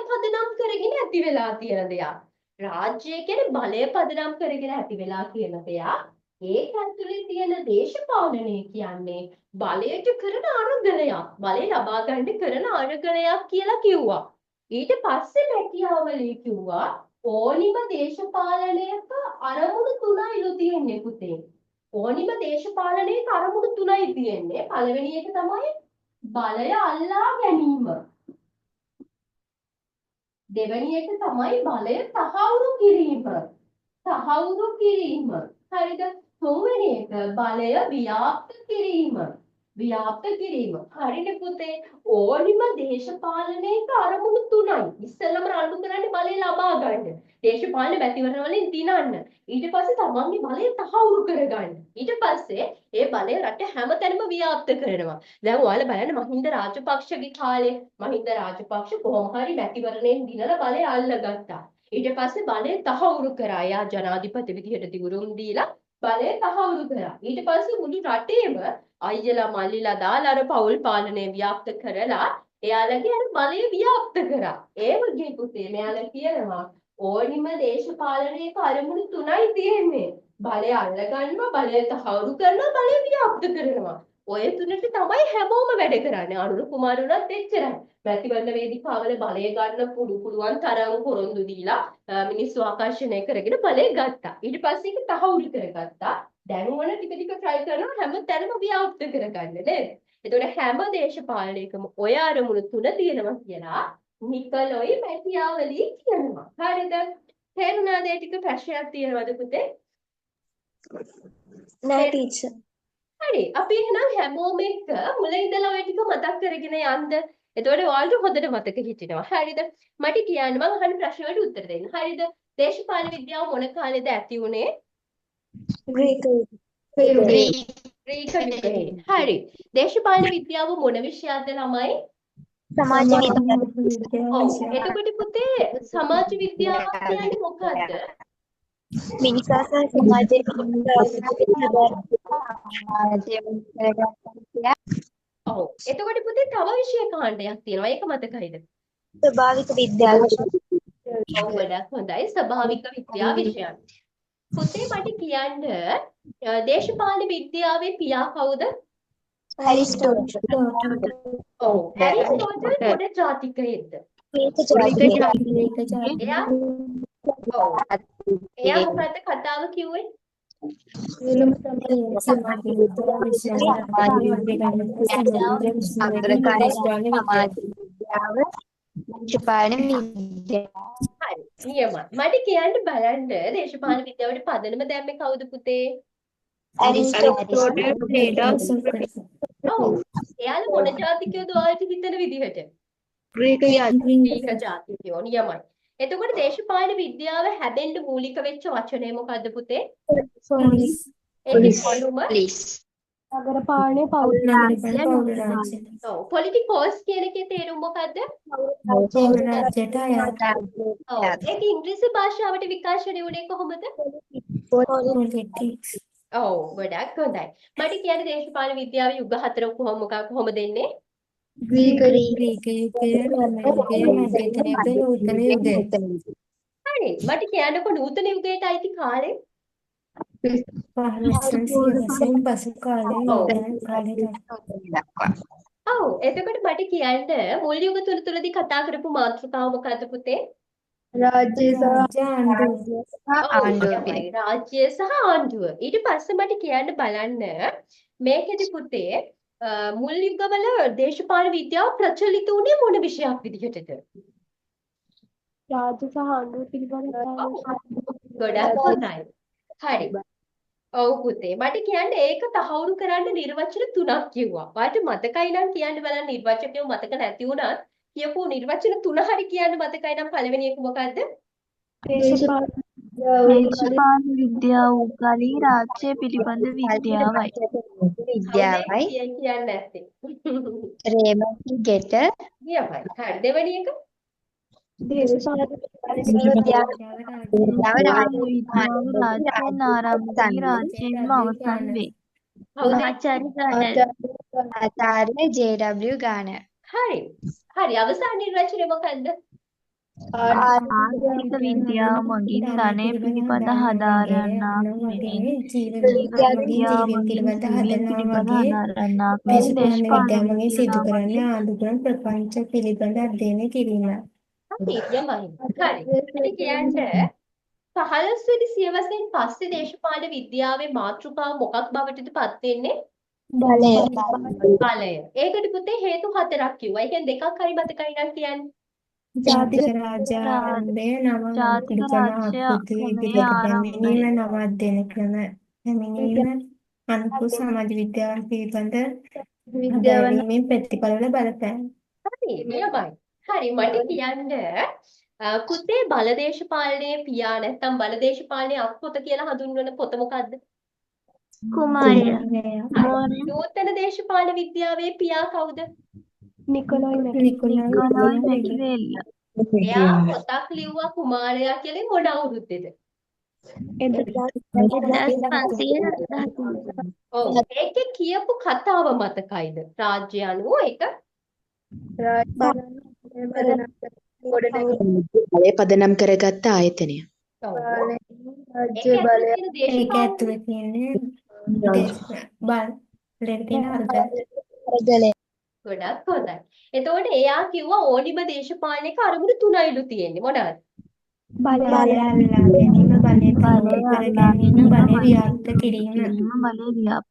පදනම් කරගෙන ඇති වෙලා තියෙන දෙයක්. රාජ්‍ය කියන්නේ බලය පදනම් කරගෙන ඇති වෙලා තියෙන දෙයක්. ඒක ඇතුලේ තියෙන දේශපාලනය කියන්නේ බලයට කරන අරගලයක්. බලය ලබා ගන්න කරන අරගලයක් කියලා කිව්වා. ඊට පස්සේ මැකියාවලි කිව්වා ඕනිම දේශපාලනයක අරමුණු තුනයිලු තියෙන්නේ පුතේ. ඕනිම දේශපාලනයේ අරමුණු තුනයි තියෙන්නේ. පළවෙනි එක තමයි බලය අල්ලා ගැනීම. දෙවෙනි එක තමයි බලය තහවුරු කිරීම. තහවුරු කිරීම. හරිද? තුන්වෙනි එක බලය ව්‍යාප්ත කිරීම. ව්‍යාප්ත කිරීම. හරිනේ පුතේ. ඕනිම දේශපාලනයක අරමුණු තුනයි. ඉස්සෙල්ලම රණ්ඩු කරන්නේ බලය ලබා ගන්න. දේශපාලන මැතිවරණ වලින් දිනන්න. ඊට පස්සේ තමන්ගේ බලය තහවුරු කරගන්න. ඊට පස්සේ ඒ බලය රට හැමතැනම ව්‍යාප්ත කරනවා. දැන් ඔයාලා බලන්න මහින්ද රාජපක්ෂගේ කාලේ මහින්ද රාජපක්ෂ කොහොම හරි මැතිවරණයෙන් දිනලා බලය අල්ලගත්තා. ඊට පස්සේ බලය තහවුරු කරා. එයා ජනාධිපති විදිහට දිවුරුම් දීලා බලය තහවුරු කරා. ඊට පස්සේ මුළු රටේම අයියලා මල්ලිලා දාලා අර පෞල් පාලනය ව්‍යාප්ත කරලා එයාලගේ අර බලය ව්‍යාප්ත කරා. ඒ වගේ පුතේ මෙයාලා කියනවා ඕනිම දේශපාලනයක අරමුණු තුනයි තියෙන්නේ. බලය අල්ලගන්නවා, බලය තහවුරු කරනවා, බලය ව්‍යාප්ත කරනවා. ඔය තුනට තමයි හැමෝම වැඩ කරන්නේ. අනුර කුමාරුණත් එච්චරයි. මැතිවරණ වේදිකාවල බලය ගන්න පුළුවන් තරම් පොරොන්දු දීලා මිනිස්සු ආකර්ෂණය කරගෙන බලය ගත්තා. ඊට පස්සේ ඒක තහවුරු කරගත්තා. දැන් වල ටික ටික try කරනවා හැම තැනම ව්‍යාප්ත කරගන්න නේද? එතකොට හැම දේශපාලනයකම ඔය අරමුණු තුන තියෙනවා කියලා නිකලොයි මැතියාවලි කියනවා. හරිද? තේරුණාද? ඒ ටික ප්‍රශ්නයක් තියෙනවද පුතේ? නෑ ටීචර්. හරි. අපි එහෙනම් හැමෝම එක්ක මුල ඉඳලා ඔය ටික මතක් කරගෙන යන්න. එතකොට ඔයාලට හොඳට මතක හිටිනවා. හරිද? මට කියන්න මම අහන ප්‍රශ්න වලට උත්තර දෙන්න. හරිද? දේශපාලන විද්‍යාව මොන කාලෙද ඇති වුණේ? ග්‍රීක ග්‍රීක යුගයේ. හරි. දේශපාලන විද්‍යාව මොන විෂයක්ද ළමයි? සමාජ ඔව්. එතකොට පුතේ සමාජ විද්‍යාව කියන්නේ මොකද්ද? මිනිසා සහ සමාජයේ ඔව්. එතකොට පුතේ තව විෂය කාණ්ඩයක් තියෙනවා. ඒක මතකයිද? ස්වභාවික විද්‍යාව. ඔව් ගොඩක් හොඳයි. ස්වභාවික විද්‍යා විෂයන්. පුතේ මට කියන්න දේශපාලන විද්‍යාවේ පියා කවුද? ඇරිස්ටෝටල්. ඔව්. ඇරිස්ටෝටල් මොන ජාතිකයෙක්ද? එයා ඔව්. එයා මොකද්ද කතාව කිව්වේ? හරි. නියමයි. මට කියන්න බලන්න දේශපාලන විද්‍යාවට පදනම දැම්මේ කවුද පුතේ? ඔව්. එයාලා මොන ජාතිකයෝද ඔයාලට හිතන විදිහට? ග්‍රීක ජාතිකයෝ. නියමයි. එතකොට දේශපාලන විද්‍යාව හැදෙන්න මූලික වෙච්ච වචනය මොකද්ද පුතේ? ඒකේ පොළුම නගර පාලනය පෞල් රාජ්‍ය. ඔව්. පොලිටිකෝස් කියන එකේ තේරුම මොකද්ද? පෞල් රාජ්‍යයට අයත්. ඔව්. ඒක ඉංග්‍රීසි භාෂාවට විකාශනය වුණේ කොහොමද? පොලිටික්ස්. ඔව්. ගොඩක් හොඳයි. මට කියන්න දේශපාලන විද්‍යාවේ යුග හතර කොහොමද එන්නේ? ග්‍රීක යුගය, රෝමන් යුගය, මධ්‍යතන යුගය, නූතන යුගය. හරි. මට කියන්නකො නූතන යුගයට අයිති කාලේ? 1500 පසු කාලේ නූතන කාලේ. ඔව්. එතකොට මට කියන්න මුල් යුග තුනතුලදී කතා කරපු මාතෘකාව මොකද්ද පුතේ? රාජ්‍ය සහ ආණ්ඩුව. රාජ්‍ය සහ ආණ්ඩුව. ඊට පස්සේ මට කියන්න බලන්න මේකෙදි පුතේ මුල් යුගවල දේශපාලන විද්‍යාව ප්‍රචලිත වුණේ මොන විෂයක් විදිහටද? රාජ්‍ය සහ ආණ්ඩුව පිළිබඳ ගොඩක් හොඳයි. හරි. ඔව් පුතේ. මට කියන්න ඒක තහවුරු කරන්න නිර්වචන තුනක් කිව්වා. ඔයාලට මතකයි නම් කියන්න බලන්න නිර්වචකයෝ මතක නැති වුණත් කියපු නිර්වචන තුන හරි කියන්න මතකයි නම් පළවෙනි එක මොකද්ද? දේශපාලන විද්‍යාව උගලී රාජ්‍ය පිළිබඳ විද්‍යාවයි. කියන්නේ නැත්තේ. රේමන්ඩ් ගෙට නියමයි. හරි. දෙවෙනි එක රාජ්‍යයෙන් ආරම්භ වී රාජ්‍යයෙන්ම අවසන් වේ. ආචාර්ය ජේ.ඩබ්ලිව් ගානර්. හරි. හරි. අවසාන නිර්වචනය මොකද්ද? ආර්ථික විද්‍යාව මගින් ධනය පිළිබඳ හදාරන්නාක් මෙන් ජීවීන් පිළිබඳ හදාරන්නාක් මෙන් දේශපාලන විද්‍යාව සිදු කරන්නේ ආණ්ඩුක්‍රම ප්‍රපංච පිළිබඳ අධ්‍යයනය කිරීම. හරි. යමයි. හරි. මට කියන්න 15 වෙනි සියවසෙන් පස්සේ දේශපාලන විද්‍යාවේ මාතෘකාව මොකක් බවටද පත් වෙන්නේ? බලය. බලය. ඒකට පුතේ හේතු 4ක් කිව්වා. ඒ කියන්නේ දෙකක් හරි මතකයි නම් කියන්නේ. ජාතික රාජ්‍යාරම්භය, නව ජාතික අනුකූල ක්‍රම රාජ්‍ය ආකෘතිය ක්‍රමයේ ඉදිරියට ආරම්භය. පැමිණීම, නව අධ්‍යයන ක්‍රම පැමිණීම, අනුකූල සමාජ විද්‍යාවන් පිළිබඳ හදාරීමේ ප්‍රතිඵලවල බලපෑම. හරි නියමයි. හරි මට කියන්න පුතේ බලදේශපාලනයේ පියා නැත්නම් බලදේශපාලනයේ අත්පොත කියලා හඳුන්වන පොත මොකද්ද? කුමාරය. නූතන දේශපාලන විද්‍යාවේ පියා කවුද? නිකොලොයි නිකොලයි නිකොලොයි මැකියවෙල්ලි. මැකියවෙල්ලි. එයා පොතක් ලිව්වා කුමාරයා කියලා මොන අවුරුද්දේද? 1513. ඔව්. ඒකේ කියපු කතාව මතකයිද? රාජ්‍ය අනුව ඒක බලය පදනම් කරගත්ත ආයතනය. ඔව්. රාජ්‍ය ඒක ඇතුලේ තියෙන ඒක දේශපාලන ඇතුලේ තියෙන්නේ බලයට තියෙන අර්ථය. අරගලය. ගොඩක් හොඳයි. එතකොට එයා කිව්වා ඕනිම දේශපාලනික අරමුණු තුනයිලු තියෙන්නේ. මොනවාද? බලය අල්ලා ගැනීම, බලය තීන්දුව කර ගැනීම, බලය ව්‍යාප්ත කිරීම. බලය ව්‍යාප්ත.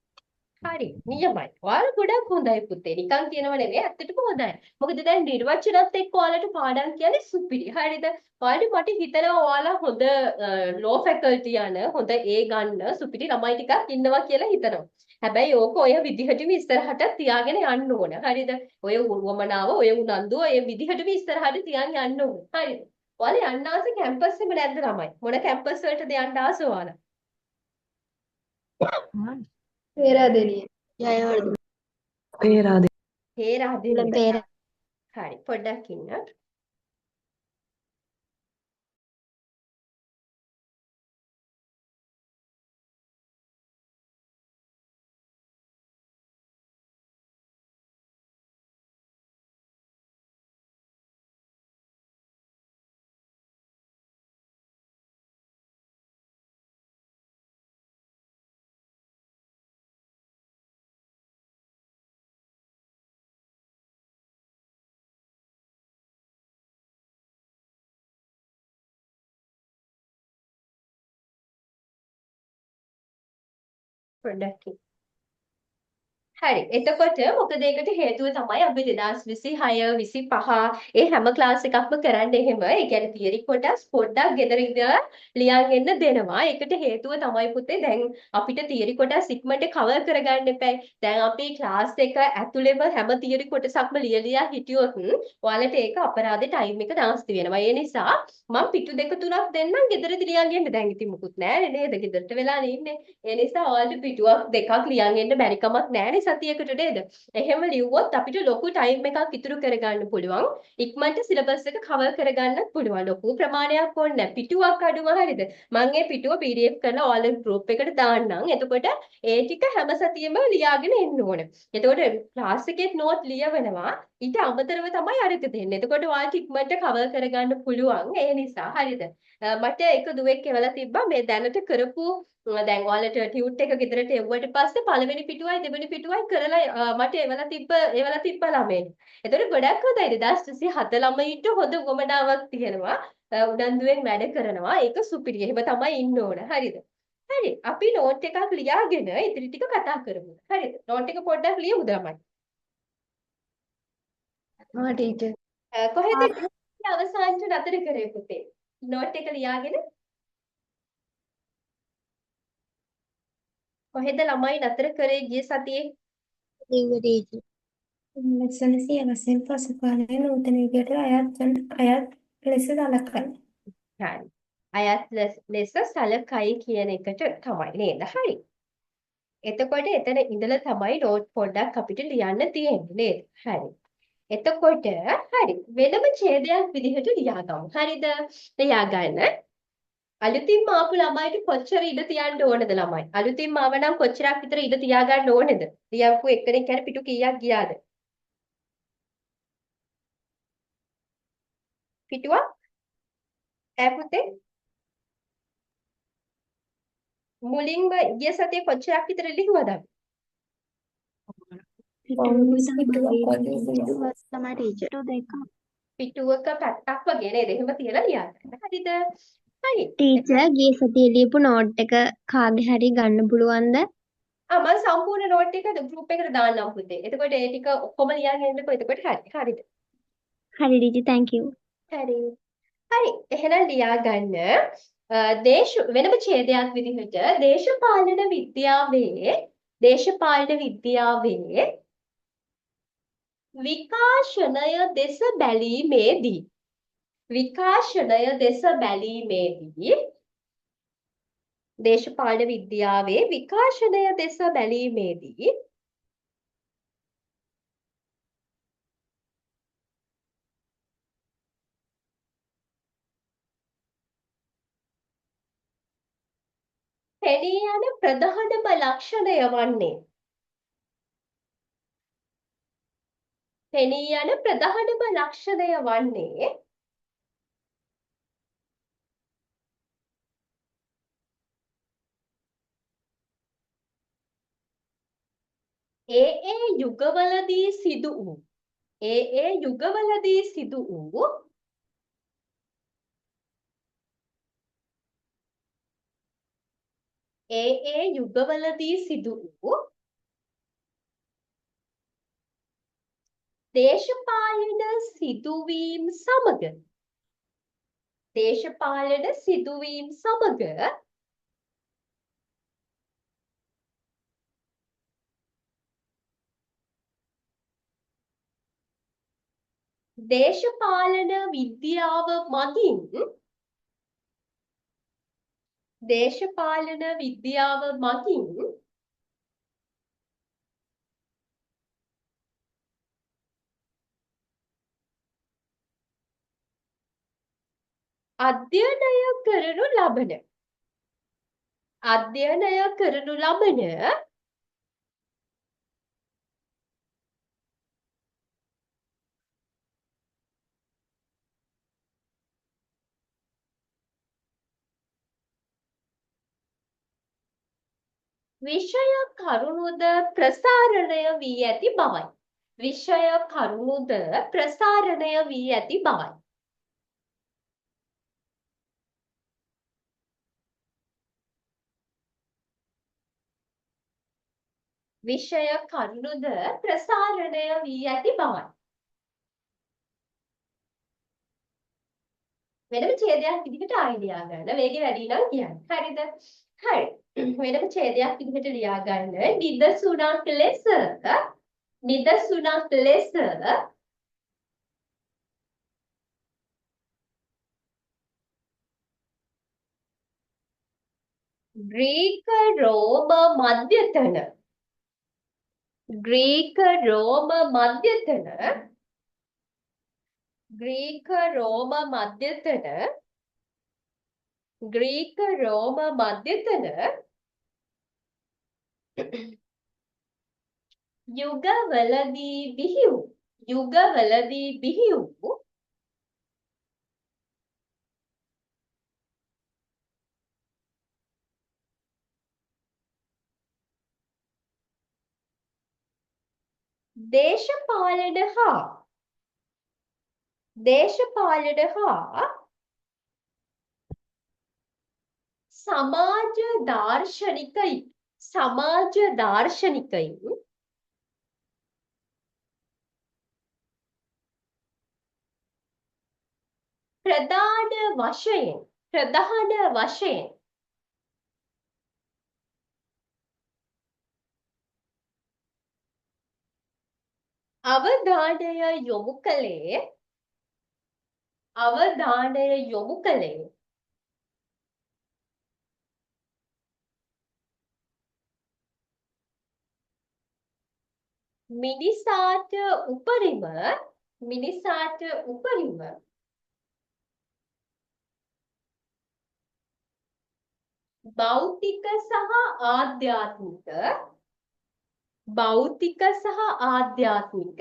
හරි නියමයි. ඔයාලා ගොඩක් හොඳයි පුතේ. නිකන් කියනව නෙමෙයි ඇත්තටම හොඳයි. මොකද දැන් නිර්වචනත් එක්ක ඔයාලට පාඩම් කියන්නේ සුපිරි. හරිද? ඔයාලට මට හිතෙනවා ඔයාලා හොඳ ලෝ ෆැකල්ටි යන හොඳ ඒ ගන්න සුපිරි ළමයි ටිකක් ඉන්නවා කියලා හිතනවා. හැබැයි ඕක ඔය විදිහටම ඉස්සරහට තියාගෙන යන්න ඕන. හරිද? ඔය උවමනාව, ඔය උනන්දුව, ඔය විදිහටම ඉස්සරහට තියාගෙන යන්න ඕන. හරිද? ඔයාලා යන්න ආස කැම්පස් එකේ නැද්ද ළමයි? මොන කැම්පස් වලටද යන්න ආස ඔයාලා? පේරාදෙණිය. පේරාදෙණිය. හේරාදෙණිය. හරි පොඩ්ඩක් ඉන්න. පොඩ්ඩක් ඉන්න. හරි. එතකොට මොකද ඒකට හේතුව තමයි අපි 2026 25 ඒ හැම ක්ලාස් එකක්ම කරන්න එහෙම. ඒ කියන්නේ තියරි කොටස් පොඩ්ඩක් ගෙදර ඉඳලා ලියන් එන්න දෙනවා. ඒකට හේතුව තමයි පුතේ දැන් අපිට තියරි කොටස් ඉක්මනට කවර් කරගන්න එපයි. දැන් අපි ක්ලාස් එක ඇතුළෙම හැම තියරි කොටසක්ම ලියලා හිටියොත් ඔයාලට ඒක අපරාධේ ටයිම් එක නාස්ති වෙනවා. ඒ නිසා මම පිටු දෙක තුනක් දෙන්නම් ගෙදරදී ලියන් එන්න. දැන් ඉතින් මුකුත් නැහැ නේද? ගෙදරට වෙලා ඉන්නේ. ඒ නිසා ඔයාලට පිටුවක් දෙකක් ලියන් එන්න බැරි කමක් නැහැ සතියකට නේද? එහෙම ලිව්වොත් අපිට ලොකු ටයිම් එකක් ඉතුරු කරගන්න පුළුවන්. ඉක්මනට සිලබස් එක කවර් කරගන්නත් පුළුවන්. ලොකු ප්‍රමාණයක් ඕනේ නැහැ. පිටුවක් අඩුම හරියද? මම ඒ පිටුව PDF කරලා ඔයාලගේ group එකට දාන්නම්. එතකොට ඒ ටික හැම සතියෙම ලියාගෙන එන්න ඕනේ. එතකොට ක්ලාස් එකේ නෝට් ලියවනවා. ඊට අමතරව තමයි අරක දෙන්නේ. එතකොට ඔයාලට ඉක්මනට කවර් කරගන්න පුළුවන්. ඒ නිසා හරියද? මට එක දුවෙක් එවලා තිබ්බා මේ දැනට කරපු දැන් ඔයාලට ටියුට් එක ගෙදරට එව්වට පස්සේ පළවෙනි පිටුවයි දෙවෙනි පිටුවයි කරලා මට එවලා තිබ්බ ළමයින්. ඒතකොට ගොඩක් හොඳයි 2027 ළමයින්ට හොඳ උවමනාවක් තියෙනවා. උනන්දුවෙන් වැඩ කරනවා. ඒක සුපිරි. එහෙම තමයි ඉන්න ඕන. හරිද? හරි. අපි නෝට් එකක් ලියාගෙන ඉතිරි ටික කතා කරමු. හරිද? නෝට් එක පොඩ්ඩක් ලියමුද ළමයි? ටීචර්. කොහෙද අවසානට නතර කරේ පුතේ? නෝට් එක ලියාගෙන කොහෙද ළමයි නතර කරේ ගිය සතියේ? ටීචර්. ලෙසන සියවසෙන් පසු කාලයේ නූතන යුගයට අයත් ලෙස සලකයි. හරි. අයත් ලෙස සලකයි කියන එකට තමයි නේද? හරි. එතකොට එතන ඉඳලා තමයි නෝට් පොඩ්ඩක් අපිට ලියන්න තියෙන්නේ නේද? හරි. එතකොට හරි වෙනම ඡේදයක් විදිහට ලියාගමු. හරිද? ලියා ගන්න. අලුතින්ම ආපු ළමයිට කොච්චර ඉඩ තියන්න ඕනද ළමයි? අලුතින්ම ආව නම් කොච්චරක් විතර ඉඩ තියාගන්න ඕනේද? ලියපු එක්කෙනෙක් යන පිටු කීයක් ගියාද? පිටුවක්? ඈ පුතේ? මුලින්ම ගිය සතියේ කොච්චරක් විතර ලිව්වද? පිටු දෙකක්. පිටුවක පැත්තක් වගේ නේද? එහෙම තියලා ලියා ගන්න. හරිද? හරි. ටීචර් ගිය සතියේ ලියපු නෝට් එක කාගේ හරි ගන්න පුළුවන්ද? මම සම්පූර්ණ නෝට් එක ගෲප් එකට දාන්නම් පුතේ. එතකොට ඒ ටික ඔක්කොම ලියන් එන්නකෝ. එතකොට හරි. හරිද? හරි ටීචර් thank you. හරි. හරි. එහෙනම් ලියා ගන්න. වෙනම ඡේදයක් විදිහට දේශපාලන විද්‍යාවේ විකාශනය දෙස බැලීමේදී දේශපාලන විද්‍යාවේ විකාශනය දෙස බැලීමේදී පෙනී යන ප්‍රධානම ලක්ෂණය වන්නේ ඒ යුගවලදී සිදු වූ දේශපාලන සිදුවීම් සමග දේශපාලන විද්‍යාව මගින් අධ්‍යයනය කරනු ලබන විෂය කරුණුද ප්‍රසාරණය වී ඇති බවයි. වෙනම ඡේදයක් විදිහට ආයෙ ලියා ගන්න. වේගෙ වැඩි නම් කියන්න. හරිද? හරි. වෙනම ඡේදයක් විදිහට ලියා ගන්න. නිදසුනක් ලෙස ග්‍රීක රෝම මධ්‍යතන යුගවලදී බිහි වූ දේශපාලන හා සමාජ දාර්ශනිකයින් ප්‍රධාන වශයෙන් අවධානය යොමු කළේ මිනිසාට උපරිම භෞතික සහ ආධ්‍යාත්මික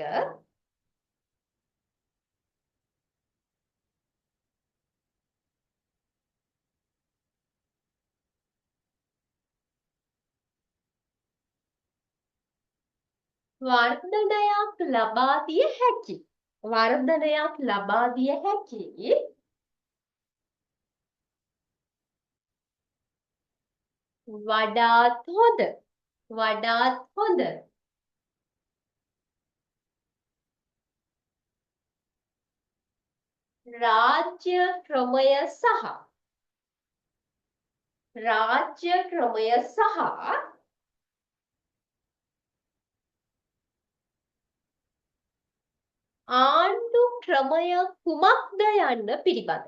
වර්ධනයක් ලබා දිය හැකි වඩාත් හොඳ. වඩාත් හොඳ. රාජ්‍ය ක්‍රමය සහ රාජ්‍ය ක්‍රමය සහ ආණ්ඩු ක්‍රමය කුමක්ද යන්න පිළිබඳ.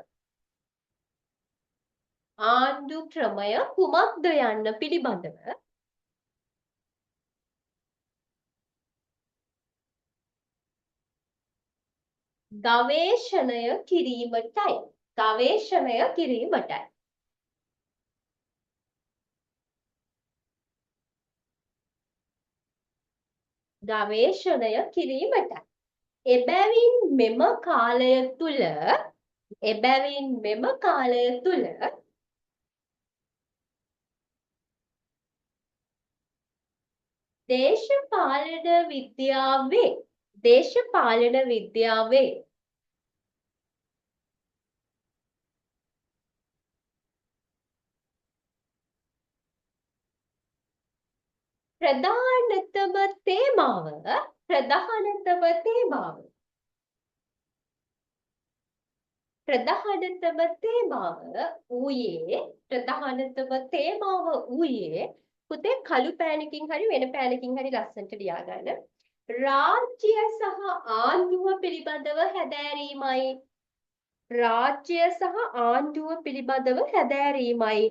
ආණ්ඩු ක්‍රමය කුමක්ද යන්න පිළිබඳව ගවේෂණය කිරීමටයි. ගවේෂණය කිරීමටයි. ගවේෂණය කිරීමටයි. එබැවින් මෙම කාලය තුල එබැවින් මෙම කාලය තුල දේශපාලන විද්‍යාවේ ප්‍රධානතම තේමාව ප්‍රධානතම තේමාව ප්‍රධානතම තේමාව ඌයේ පුතේ කළු පෑනකින් හරි වෙන පෑනකින් හරි ලස්සනට ලියා ගන්න. රාජ්‍ය සහ ආණ්ඩුව පිළිබඳව හැදෑරීමයි. රාජ්‍ය සහ ආණ්ඩුව පිළිබඳව හැදෑරීමයි.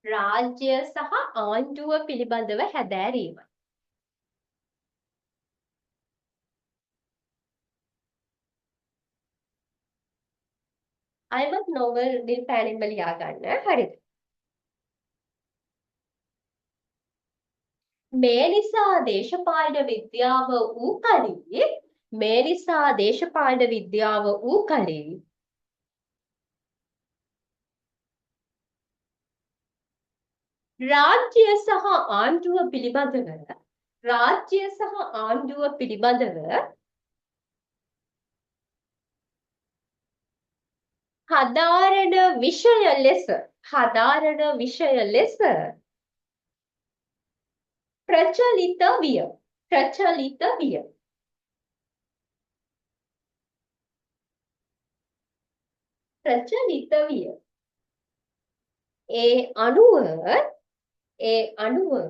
රාජ්‍ය සහ ආණ්ඩුව පිළිබඳව හැදෑරීමයි. අයමත් නොවල් නිල් පෑනින්ම ලියා ගන්න. හරිද? මේ නිසා දේශපාලන විද්‍යාව ඌ කලී මේ නිසා දේශපාලන විද්‍යාව ඌ කලී රාජ්‍ය සහ ආණ්ඩුව පිළිබඳව හදාරණ විෂය ලෙස ප්‍රචලිත විය. ඒ අනුව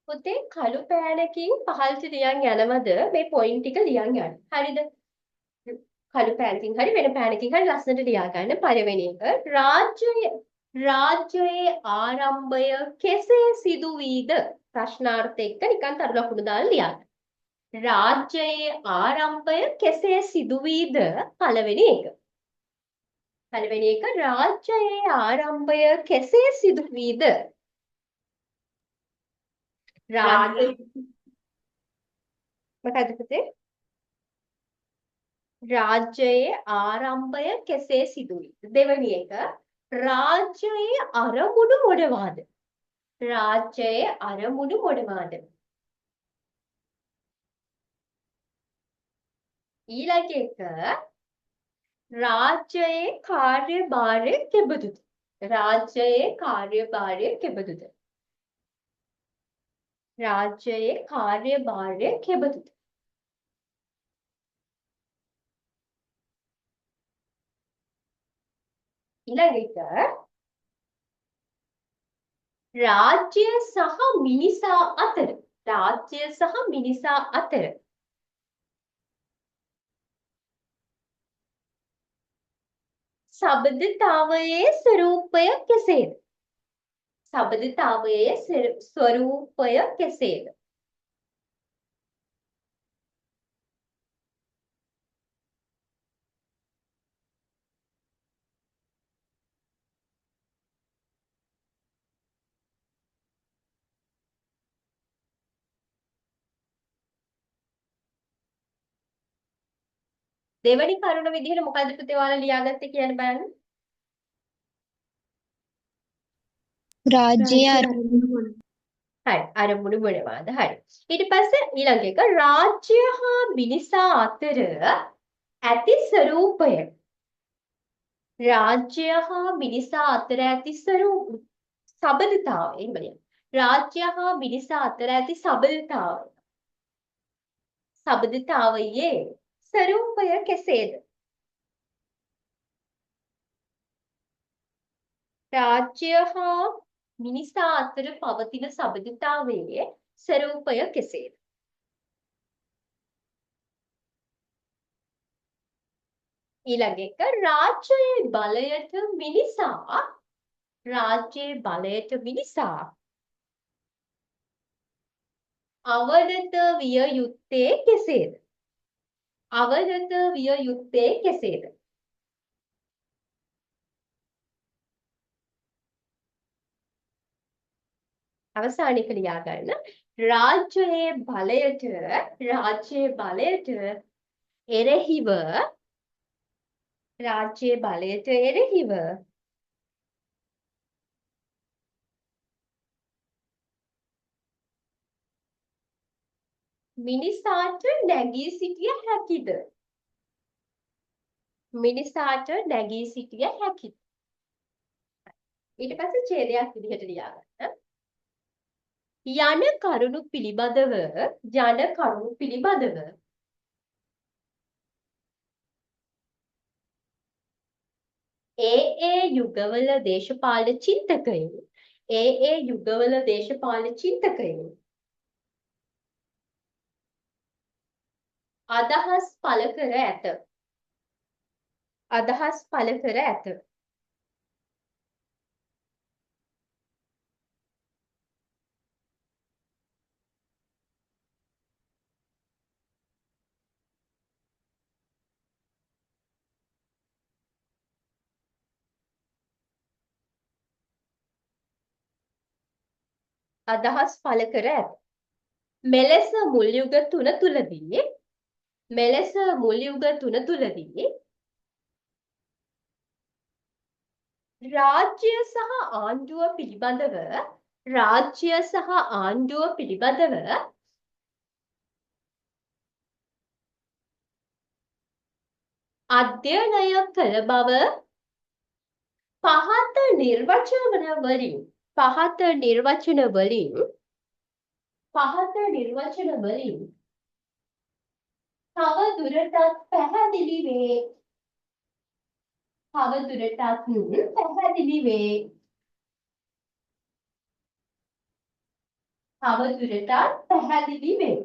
පුතේ කළු පෑනකින් පහළට ලියන් යනවද මේ පොයින්ට් ටික ලියන් යන්න. හරිද? කළු පෑනකින් හරි වෙන පෑනකින් හරි ලස්සනට ලියා ගන්න. පළවෙනි එක රාජ්‍යයේ ආරම්භය කෙසේ සිදු වීද? ප්‍රශ්නාර්ථ එක්ක නිකන් තරු ලකුණු දාලා ලියන්න. රාජ්‍යයේ ආරම්භය කෙසේ සිදු වීද? පළවෙනි එක. රාජ්‍යයේ ආරම්භය කෙසේ සිදු වීද? මොකද පුතේ? රාජ්‍යයේ ආරම්භය කෙසේ සිදු වීද? දෙවෙනි එක රාජ්‍යයේ අරමුණු මොනවාද? ඊළඟ එක රාජ්‍යයේ කාර්යභාරය කෙබඳුද? රාජ්‍යයේ කාර්යභාරය කෙබඳුද? ඊළඟ එක රාජ්‍ය සහ මිනිසා අතර සබඳතාවයේ ස්වරූපය කෙසේද? දෙවැනි කරුණ විදිහට මොකද්ද පුතේ ඔයාලා ලියාගත්තේ කියන්න බලන්න. රාජ්‍යයේ අරමුණු මොනවාද? හරි අරමුණු මොනවාද? හරි. ඊට පස්සේ ඊළඟ එක රාජ්‍ය හා මිනිසා අතර ඇති ස්වરૂපය. රාජ්‍ය හා මිනිසා අතර ඇති සබඳතාවය. එහෙම බලන්න. රාජ්‍ය හා මිනිසා අතර ඇති සබඳතාවය. සබඳතාවයේ ස්වરૂපය කෙසේද? රාජ්‍ය හා මිනිසා අතර පවතින සබඳතාවයේ ස්වરૂපය කෙසේද? ඊළඟ එක රාජ්‍යයේ බලයට මිනිසා අවනත විය යුත්තේ කෙසේද? අවනත විය යුත්තේ කෙසේද? අවසානයේ ලියා ගන්න රාජ්‍යයේ බලයට එරෙහිව මිනිසාට නැගී සිටිය හැකිද? මිනිසාට නැගී සිටිය හැකිද? ඊට පස්සේ ඡේදයක් විදිහට ලියා ගන්න. යන කරුණු පිළිබඳව ඒ යුගවල දේශපාලන චින්තකයින් අදහස් පළ කර ඇත. මෙලෙස මුල් යුග තුන තුලදී රාජ්‍ය සහ ආණ්ඩුව පිළිබඳව අධ්‍යයනය කළ බව පහත නිර්වචන වලින් තව දුරටත් පැහැදිලි වේ.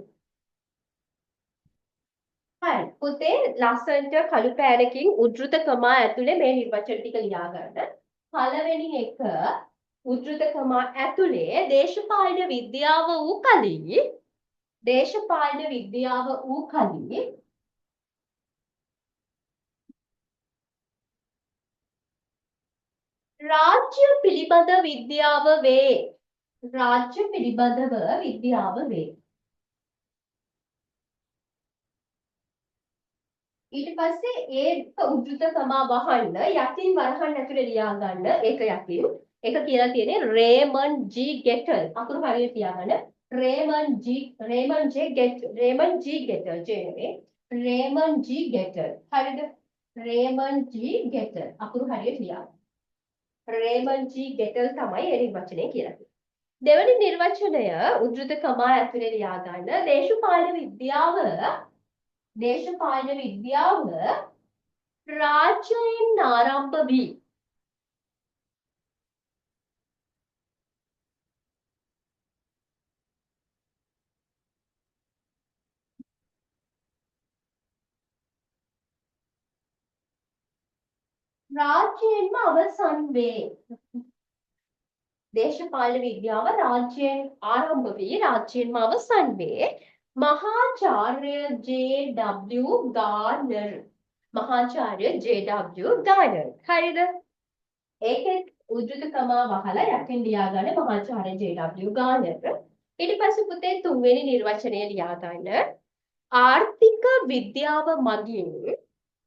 හරි පුතේ ලස්සනට කළු පෑනකින් උද්ෘත කමා ඇතුලේ මේ නිර්වචන ටික ලියා ගන්න. පළවෙනි එක උද්ෘත කමා ඇතුලේ දේශපාලන විද්‍යාව වූ කලී රාජ්‍ය පිළිබඳ විද්‍යාව වේ. ඊට පස්සේ ඒ උද්ෘත කමා වහන්න යටින් වරහන් ඇතුලේ ලියා ගන්න. ඒක යටින්. ඒක කියලා තියෙන්නේ රේමන් ජී ගෙටල්. අකුරු හරියට තියාගන්න. රේමන් ජී ගෙටල්. හරිද? රේමන් ජී ගෙටල්. අකුරු හරියට ලියා. රේමන් ජී ගෙටල් තමයි ඒ නිර්වචනය කියලා තියෙන්නේ. දෙවැනි නිර්වචනය උද්ෘත කමා ඇතුලේ ලියා ගන්න. දේශපාලන විද්‍යාව රාජ්‍යයෙන් ආරම්භ වී රාජ්‍යයෙන්ම අවසන් වේ. දේශපාලන විද්‍යාව රාජ්‍යයෙන් ආරම්භ වී රාජ්‍යයෙන්ම අවසන් වේ. මහාචාර්ය ජේ.ඩබ්ලිව් ගාර්නර්. හරිද? ඒකේ උද්ෘත කමා වහලා යටින් ලියා ගන්න මහාචාර්ය ජේ.ඩබ්ලිව් ගාර්නර්. ඊට පස්සේ පුතේ තුන්වෙනි නිර්වචනය ලියා ගන්න.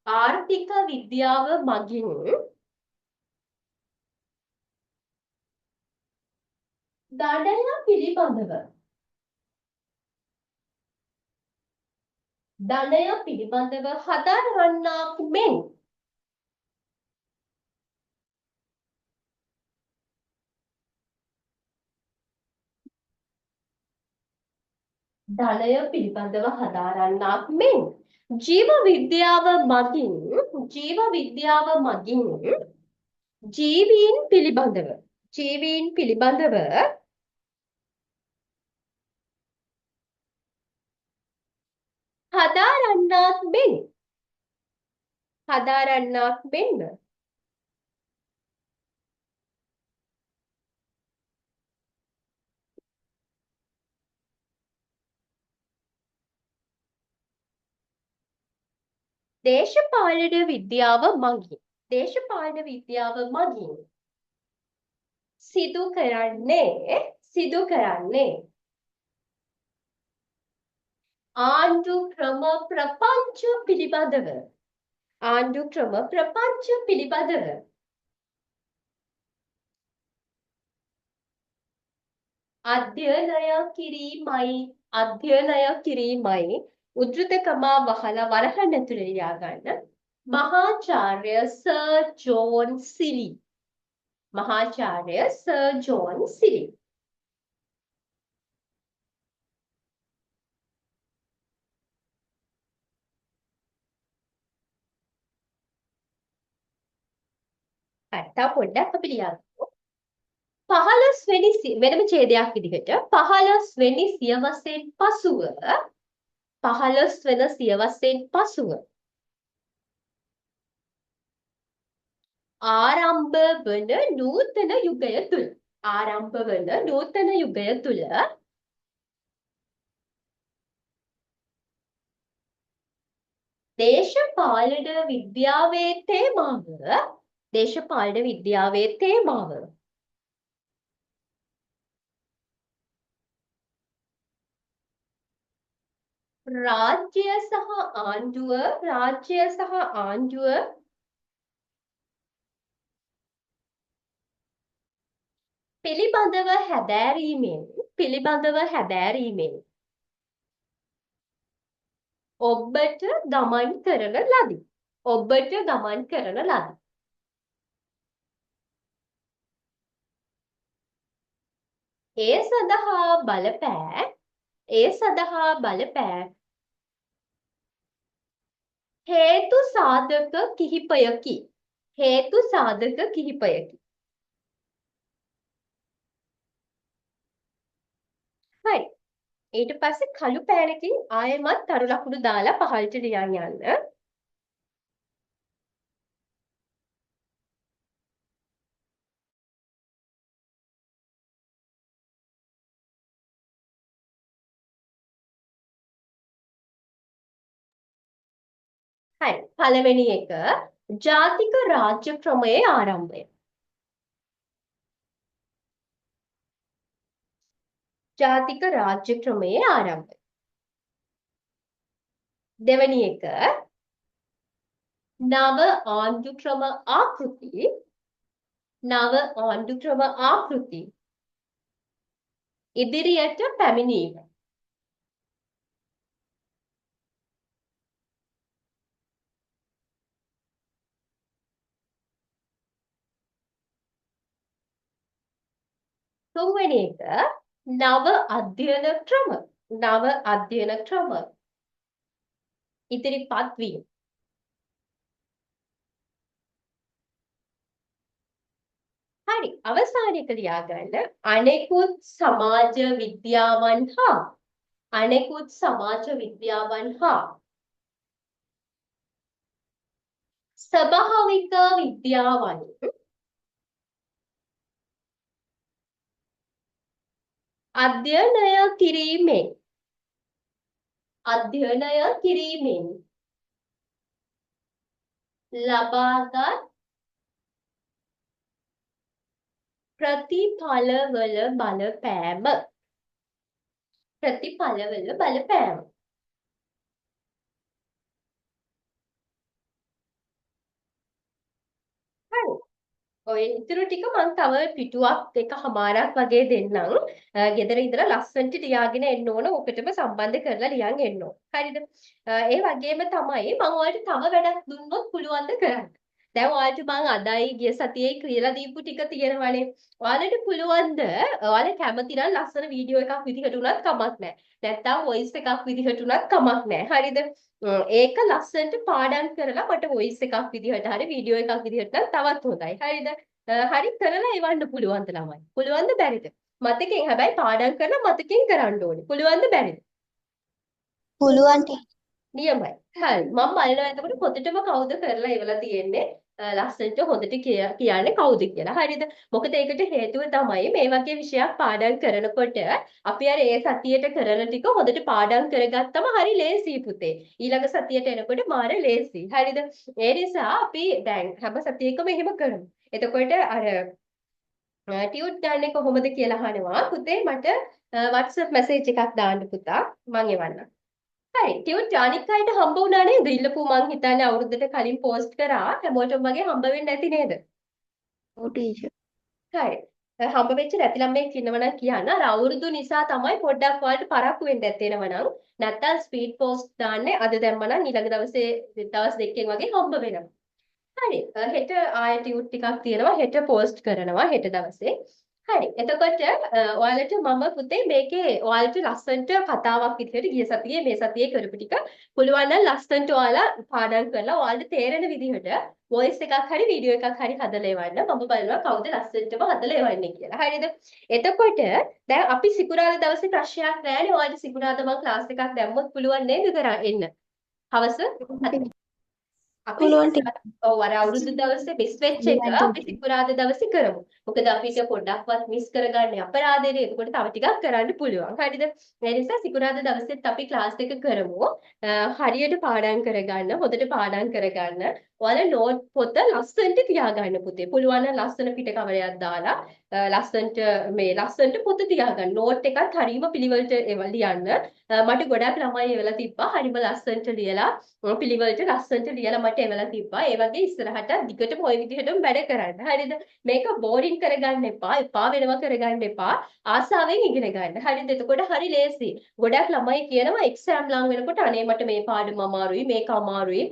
ආර්ථික විද්‍යාව මගින් ධනය පිළිබඳව. ධනය පිළිබඳව හදාරන්නාක් මෙන්. ධනය පිළිබඳව හදාරන්නාක් මෙන්. ජීව විද්‍යාව මගින් ජීවීන් පිළිබඳව හදාරන්නාක් මෙන්ම දේශපාලන විද්‍යාව මගින් සිදු කරන්නේ ආණ්ඩු ක්‍රම ප්‍රපංච පිළිබඳව අධ්‍යයනය කිරීමයි උද්දෘතකම වහලා වරහන් ඇතුලේ ලියාගන්න. මහාචාර්ය සර් ජෝන් සිලි. තව පොඩ්ඩක් අපි ලියමු. 15 වෙනි වෙනම ඡේදයක් විදිහට 15 වෙනි සියවසෙන් පසුව ආරම්භ වන නූතන යුගය තුල දේශපාලන විද්‍යාවේ තේමාව රාජ්‍ය සහ ආණ්ඩුව පිළිබඳව හැදෑරීමෙන් ඔබට ගමන් කරන ලදී. ඒ සඳහා බලපෑ හේතු සාධක කිහිපයකි. හරි. ඊට පස්සේ කළු පෑනකින් ආයෙමත් තරු ලකුණු දාලා පහළට ලියන් යන්න. හරි. පළවෙනි එක ජාතික රාජ්‍ය ක්‍රමයේ ආරම්භය. දෙවැනි එක නව ආණ්ඩු ක්‍රම ආකෘති ඉදිරියට පැමිණීම. තුන්වෙනි එක නව අධ්‍යයන ක්‍රම ඉදිරිපත් වීම. හරි. අවසානයේක ලියාගන්න අනෙකුත් සමාජ විද්‍යාවන් හා ස්වභාවික විද්‍යාවන් අධ්‍යයනය කිරීමෙන් ලබාගත් ප්‍රතිඵලවල බලපෑම. හරි. ඔය ඉතුරු ටික මම තව පිටුවක් එකමාරක් වගේ දෙන්නම්. ගෙදර ඉඳලා ලස්සනට ලියාගෙන එන්න ඕන. ඔකටම සම්බන්ධ කරලා ලියන් එන්න ඕන. හරිද? ඒ වගේම තමයි මම ඔයාලට තව වැඩක් දුන්නොත් පුළුවන් ද කරන්න. දැන් ඔයාලට මම අදයි ගිය සතියේ කියලා දීපු ටික තියෙනවනේ. ඔයාලට පුළුවන් ද ඔයාලා කැමති නම් ලස්සන වීඩියෝ එකක් විදිහට උනත් කමක් නැහැ. නැත්තම් වොයිස් එකක් විදිහට උනත් කමක් නැහැ. හරිද? ඒක ලස්සනට පාඩම් කරලා මට වොයිස් එකක් විදිහට හරි වීඩියෝ එකක් විදිහට නම් තවත් හොඳයි. හරිද? හරි කරලා එවන්න පුළුවන් ද ළමයි? පුළුවන් ද බැරිද? මතකෙන් හැබැයි පාඩම් කරලා මතකෙන් කරන්න ඕනේ. පුළුවන් ද බැරිද? පුළුවන් නියමයි. හරි. මම බලනවා එතකොට පොතටම කවුද කරලා ඉවලා තියෙන්නේ. ලස්සනට හොඳට කියන්නේ කවුද කියලා. හරිද? මොකද ඒකට හේතුව තමයි මේ වගේ විෂයක් පාඩම් කරනකොට අපි අර ඒ සතියේට කරන ටික හොඳට පාඩම් කරගත්තම හරි ලේසි පුතේ. ඊළඟ සතියට එනකොට මාර ලේසි. හරිද? ඒ නිසා අපි දැන් හැම සතියකම එහෙම කරමු. එතකොට අර ටියුට් ගන්න කොහොමද කියලා අහනවා. පුතේ මට WhatsApp message එකක් දාන්න පුතා. මම එවන්නම්. හරි ටියුට් අනික් අයට හම්බ වුණා නේද? ඉල්ලපු මං හිතන්නේ අවුරුද්දට කලින් පෝස්ට් කරා හැමෝටම වගේ හම්බ වෙන්නේ නැති නේද? ඔව් ටීචර්. හරි. හම්බ වෙච්ච නැති ළමෙක් ඉන්නවනම් කියන්න. අර අවුරුදු නිසා තමයි පොඩ්ඩක් ඔයාලට පරක්කු වෙන්න ඇත්තේනවනම්. නැත්තම් ස්පීඩ් පෝස්ට් දාන්නේ අද දැම්මනම් ඊළඟ දවසේ දවස් දෙකකින් වගේ හම්බ වෙනවා. හරි. හෙට ආයෙ ටියුට් ටිකක් තියෙනවා. හෙට පෝස්ට් කරනවා හෙට දවසේ. හරි. එතකොට ඔයාලට මම පුතේ මේකේ ඔයාලට ලස්සනට කතාවක් විදිහට ගිය සතියේ මේ සතියේ කරපු ටික පුළුවන් නම් ලස්සනට ඔයාලා පාඩම් කරලා ඔයාලට තේරෙන විදිහට වොයිස් එකක් හරි වීඩියෝ එකක් හරි හදලා එවන්න. මම බලනවා කවුද ලස්සනටම හදලා එවන්නේ කියලා. හරිද? එතකොට දැන් අපි සිකුරාදා දවසේ ප්‍රශ්නයක් නැහැනේ. ඔයාලට සිකුරාදා මම ක්ලාස් එකක් දැම්මොත් පුළුවන් නේද එන්න? හවස අපි ඔව් අර අවුරුදු දවසේ මිස් වෙච්ච එක අපි සිකුරාදා දවසේ කරමු. මොකද අපිට පොඩ්ඩක්වත් මිස් කරගන්න අපරාධනේ. එතකොට තව ටිකක් කරන්න පුළුවන්. හරිද? ඒ නිසා සිකුරාදා දවසෙත් අපි ක්ලාස් එක කරමු. හරියට පාඩම් කරගන්න, හොඳට පාඩම් කරගන්න. ඔයාලා නෝට් පොත ලස්සනට තියාගන්න පුතේ. පුළුවන් නම් ලස්සන පිට කවරයක් දාලා ලස්සනට පොත තියාගන්න. නෝට් එකත් හරීම පිළිවෙලට ලියන්න. මට ගොඩක් ළමයි එවලා තිබ්බා. හරිම ලස්සනට ලියලා පිළිවෙලට ලස්සනට ලියලා මට එවලා තිබ්බා. ඒ වගේ ඉස්සරහට දිගටම ওই විදිහටම වැඩ කරන්න. හරිද? මේක බෝරින් කරගන්න එපා. එපා වෙනවා කරගන්න එපා. ආසාවෙන් ඉගෙන ගන්න. හරිද? එතකොට හරි ලේසි. ගොඩක් ළමයි කියනවා එක්සෑම් ලඟ වෙනකොට අනේ මට මේ පාඩම අමාරුයි, මේක අමාරුයි,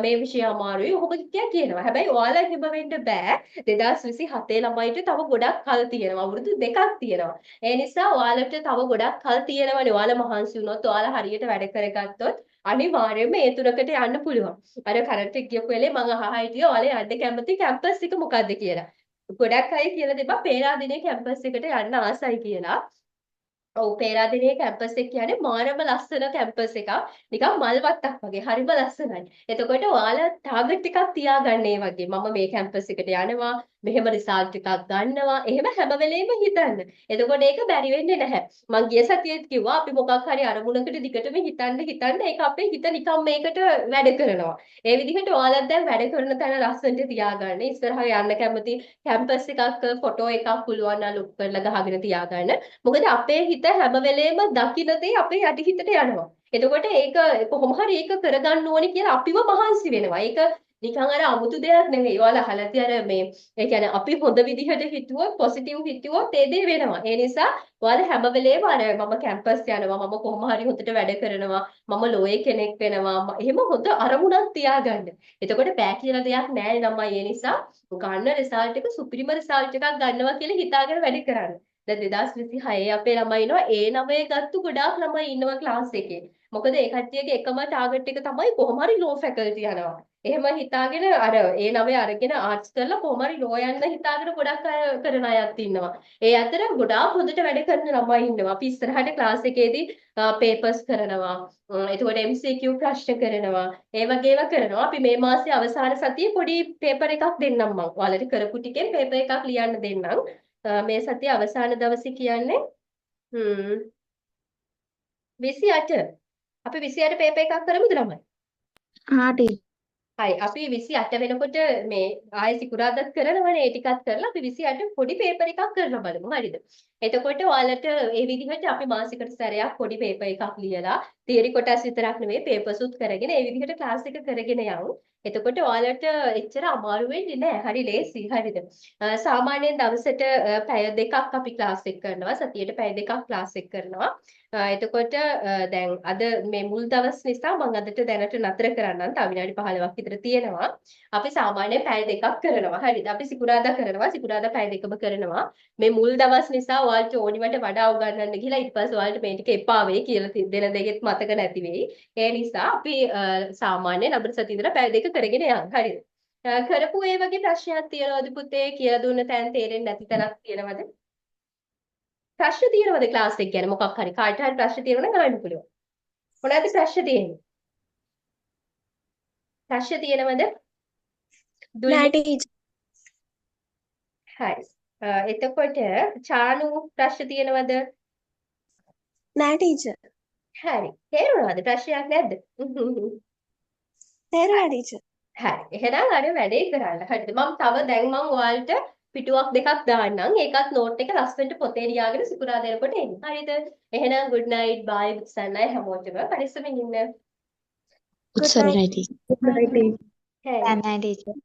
මේ විෂය අමාරුයි. ඔහොම කියනවා. හැබැයි ඔයාලා එහෙම වෙන්න බෑ. 2027 ළමයිට තව ගොඩක් කල් තියෙනවා. අවුරුදු දෙකක් තියෙනවා. ඒ නිසා ඔයාලට තව ගොඩක් කල් තියෙනවනේ. ඔයාලා මහන්සි වුණොත්, ඔයාලා හරියට වැඩ කරගත්තොත් අනිවාර්යයෙන්ම ඒ තුනකට යන්න පුළුවන්. අර කරන්ට් එක ගියපු වෙලේ මම අහලා හිටියා ඔයාලා යන්න කැමති කැම්පස් එක මොකද්ද කියලා. ගොඩක් අය කියලා දෙපා පේරාදෙණිය කැම්පස් එකට යන්න ආසයි කියලා. ඔව් පේරාදෙණියේ කැම්පස් එක කියන්නේ මාරම ලස්සන කැම්පස් එකක්. නිකන් මල් වත්තක් වගේ. හරිම ලස්සනයි. එතකොට ඔයාලා ටාගට් එකක් තියාගන්න ඒ වගේ. මම මේ කැම්පස් එකට යනවා. මෙහෙම රිසල්ට් එකක් ගන්නවා. එහෙම හැම වෙලෙම හිතන්න. එතකොට ඒක බැරි වෙන්නේ නැහැ. මං ගිය සතියේත් කිව්වා අපි මොකක් හරි අරමුණකට දිගටම හිතන්න ඒක අපේ හිත නිකන් මේකට වැඩ කරනවා. ඒ විදිහට ඔයාලත් දැන් වැඩ කරන තැන ලස්සනට තියාගන්න. ඉස්සරහට යන්න කැමති කැම්පස් එකක් ෆොටෝ එකක් පුළුවන් නම් ලුක් කරලා ගහගෙන තියාගන්න. මොකද අපේ හිත හැම වෙලේම දකින්න දේ අපේ යටිහිතට යනවා. එතකොට ඒක කොහොම හරි ඒක කරගන්න ඕනේ කියලා අපිව මහන්සි වෙනවා. ඒක නිකන් අර 아무තු දෙයක් නෙවෙයි. ඔයාලා අහලා තියර මේ ඒ කියන්නේ අපි හොඳ විදිහට හිතුවොත් පොසිටිව් හිතුවොත් ඒ දේ වෙනවා. ඒ නිසා ඔයාලා හැම වෙලේම අර මම කැම්පස් යනවා, මම කොහොම හරි හොඳට වැඩ කරනවා, මම ලෝයේ කෙනෙක් වෙනවා. එහෙම හොඳ අරමුණක් තියාගන්න. එතකොට බෑ කියලා දෙයක් නැහැ ළමයි. ඒ නිසා ගන්න රිසල්ට් එක සුපිරිම රිසල්ට් එකක් ගන්නවා කියලා හිතාගෙන වැඩ කරන්න. දැන් 2026 අපේ ළමයි ඉනවා A9 ගත්තු ගොඩාක් ළමයි ඉන්නවා ක්ලාස් එකේ. මොකද ඒ කට්ටියගේ එකම ටාගට් එක තමයි කොහොම හරි ලෝ ෆැකල්ටි යනවා. එහෙම හිතාගෙන අර A9 අරගෙන ආර්ට්ස් කරලා කොහොම හරි ලෝ යන්න හිතාගෙන ගොඩක් අය කරන අයත් ඉන්නවා. ඒ අතර ගොඩාක් හොඳට වැඩ කරන ළමයි ඉන්නවා. අපි ඉස්සරහට ක්ලාස් එකේදී පේපර්ස් කරනවා. එතකොට MCQ ප්‍රශ්න කරනවා. ඒ වගේ ඒවා කරනවා. අපි මේ මාසේ අවසාන සතියේ පොඩි පේපර් එකක් දෙන්නම් මම. ඔයාලට කරපු ටිකෙන් පේපර් එකක් ලියන්න දෙන්නම්. මේ සතිය අවසාන දවසේ කියන්නේ 28. අපි 28 පේපර් එකක් කරමුද ළමයි? ආ ටීචර්. හරි අපි 28 වෙනකොට මේ ආයෙ සිකුරාදාත් කරනවනේ ඒ ටිකත් කරලා අපි 28 පොඩි පේපර් එකක් කරලා බලමු හරිද එතකොට ඔයාලට ඒ විදිහට අපි මාසිකට සැරයක් පොඩි පේපර් එකක් ලියලා තියරි කොටස් විතරක් නෙවෙයි පේපර්ස් උත් කරගෙන ඒ විදිහට ක්ලාස් එක කරගෙන යමු එතකොට ඔයාලට එච්චර අමාරු වෙන්නේ නැහැ හරි ලේසි හරිද සාමාන්‍යයෙන් දවසට පැය දෙකක් අපි ක්ලාස් එක කරනවා සතියට පැය දෙකක් ක්ලාස් එක කරනවා එතකොට දැන් අද මේ මුල් දවස් නිසා මම අදට දැනට නතර කරන්නම්. තව විනාඩි 15ක් විතර තියෙනවා. අපි සාමාන්‍යයෙන් පැය දෙකක් කරනවා. හරිද? අපි සිකුරාදා කරනවා. සිකුරාදා පැය දෙකම කරනවා. මේ මුල් දවස් නිසා ඔයාලට ඕනිවට වඩා උගන්වන්න ගිහලා ඊට පස්සේ ඔයාලට මේ ටික එපා වෙයි කියලා දෙන දෙකෙත් මතක නැති වෙයි. ඒ නිසා අපි සාමාන්‍යයෙන් අපේ සතිය ඉඳලා පැය දෙක කරගෙන යන්න. හරිද? කරපු ඒ වගේ ප්‍රශ්නයක් තියෙනවද පුතේ? කියලා දුන්න තැන් තේරෙන්නේ නැති තැනක් තියෙනවද? ප්‍රශ්න තියෙනවද ක්ලාස් එක ගැන මොකක් හරි කාට හරි ප්‍රශ්න තියෙනවනම් අහන්න පුළුවන්. මොනවද ප්‍රශ්න තියෙන්නේ? ප්‍රශ්න තියෙනවද? නෑ ටීචර්. හරි. එතකොට චානු ප්‍රශ්න තියෙනවද? නෑ ටීචර්. හරි. තේරුණාද ප්‍රශ්නයක් නැද්ද? තේරුණා ටීචර්. හරි. එහෙනම් අර වැඩේ කරන්න. හරිද? දැන් මම ඔයාලට පිටුවක් දෙකක් දාන්නම්. ඒකත් නෝට් එක ලස්සනට පොතේ ලියාගෙන සිකුරාදා එනකොට එන්න. හරිද? එහෙනම් good night bye උත්සන්නයි හැමෝටම. පරිස්සමෙන් ඉන්න. උත්සන්නයි ටීචර්. හරි. නෑ ටීචර්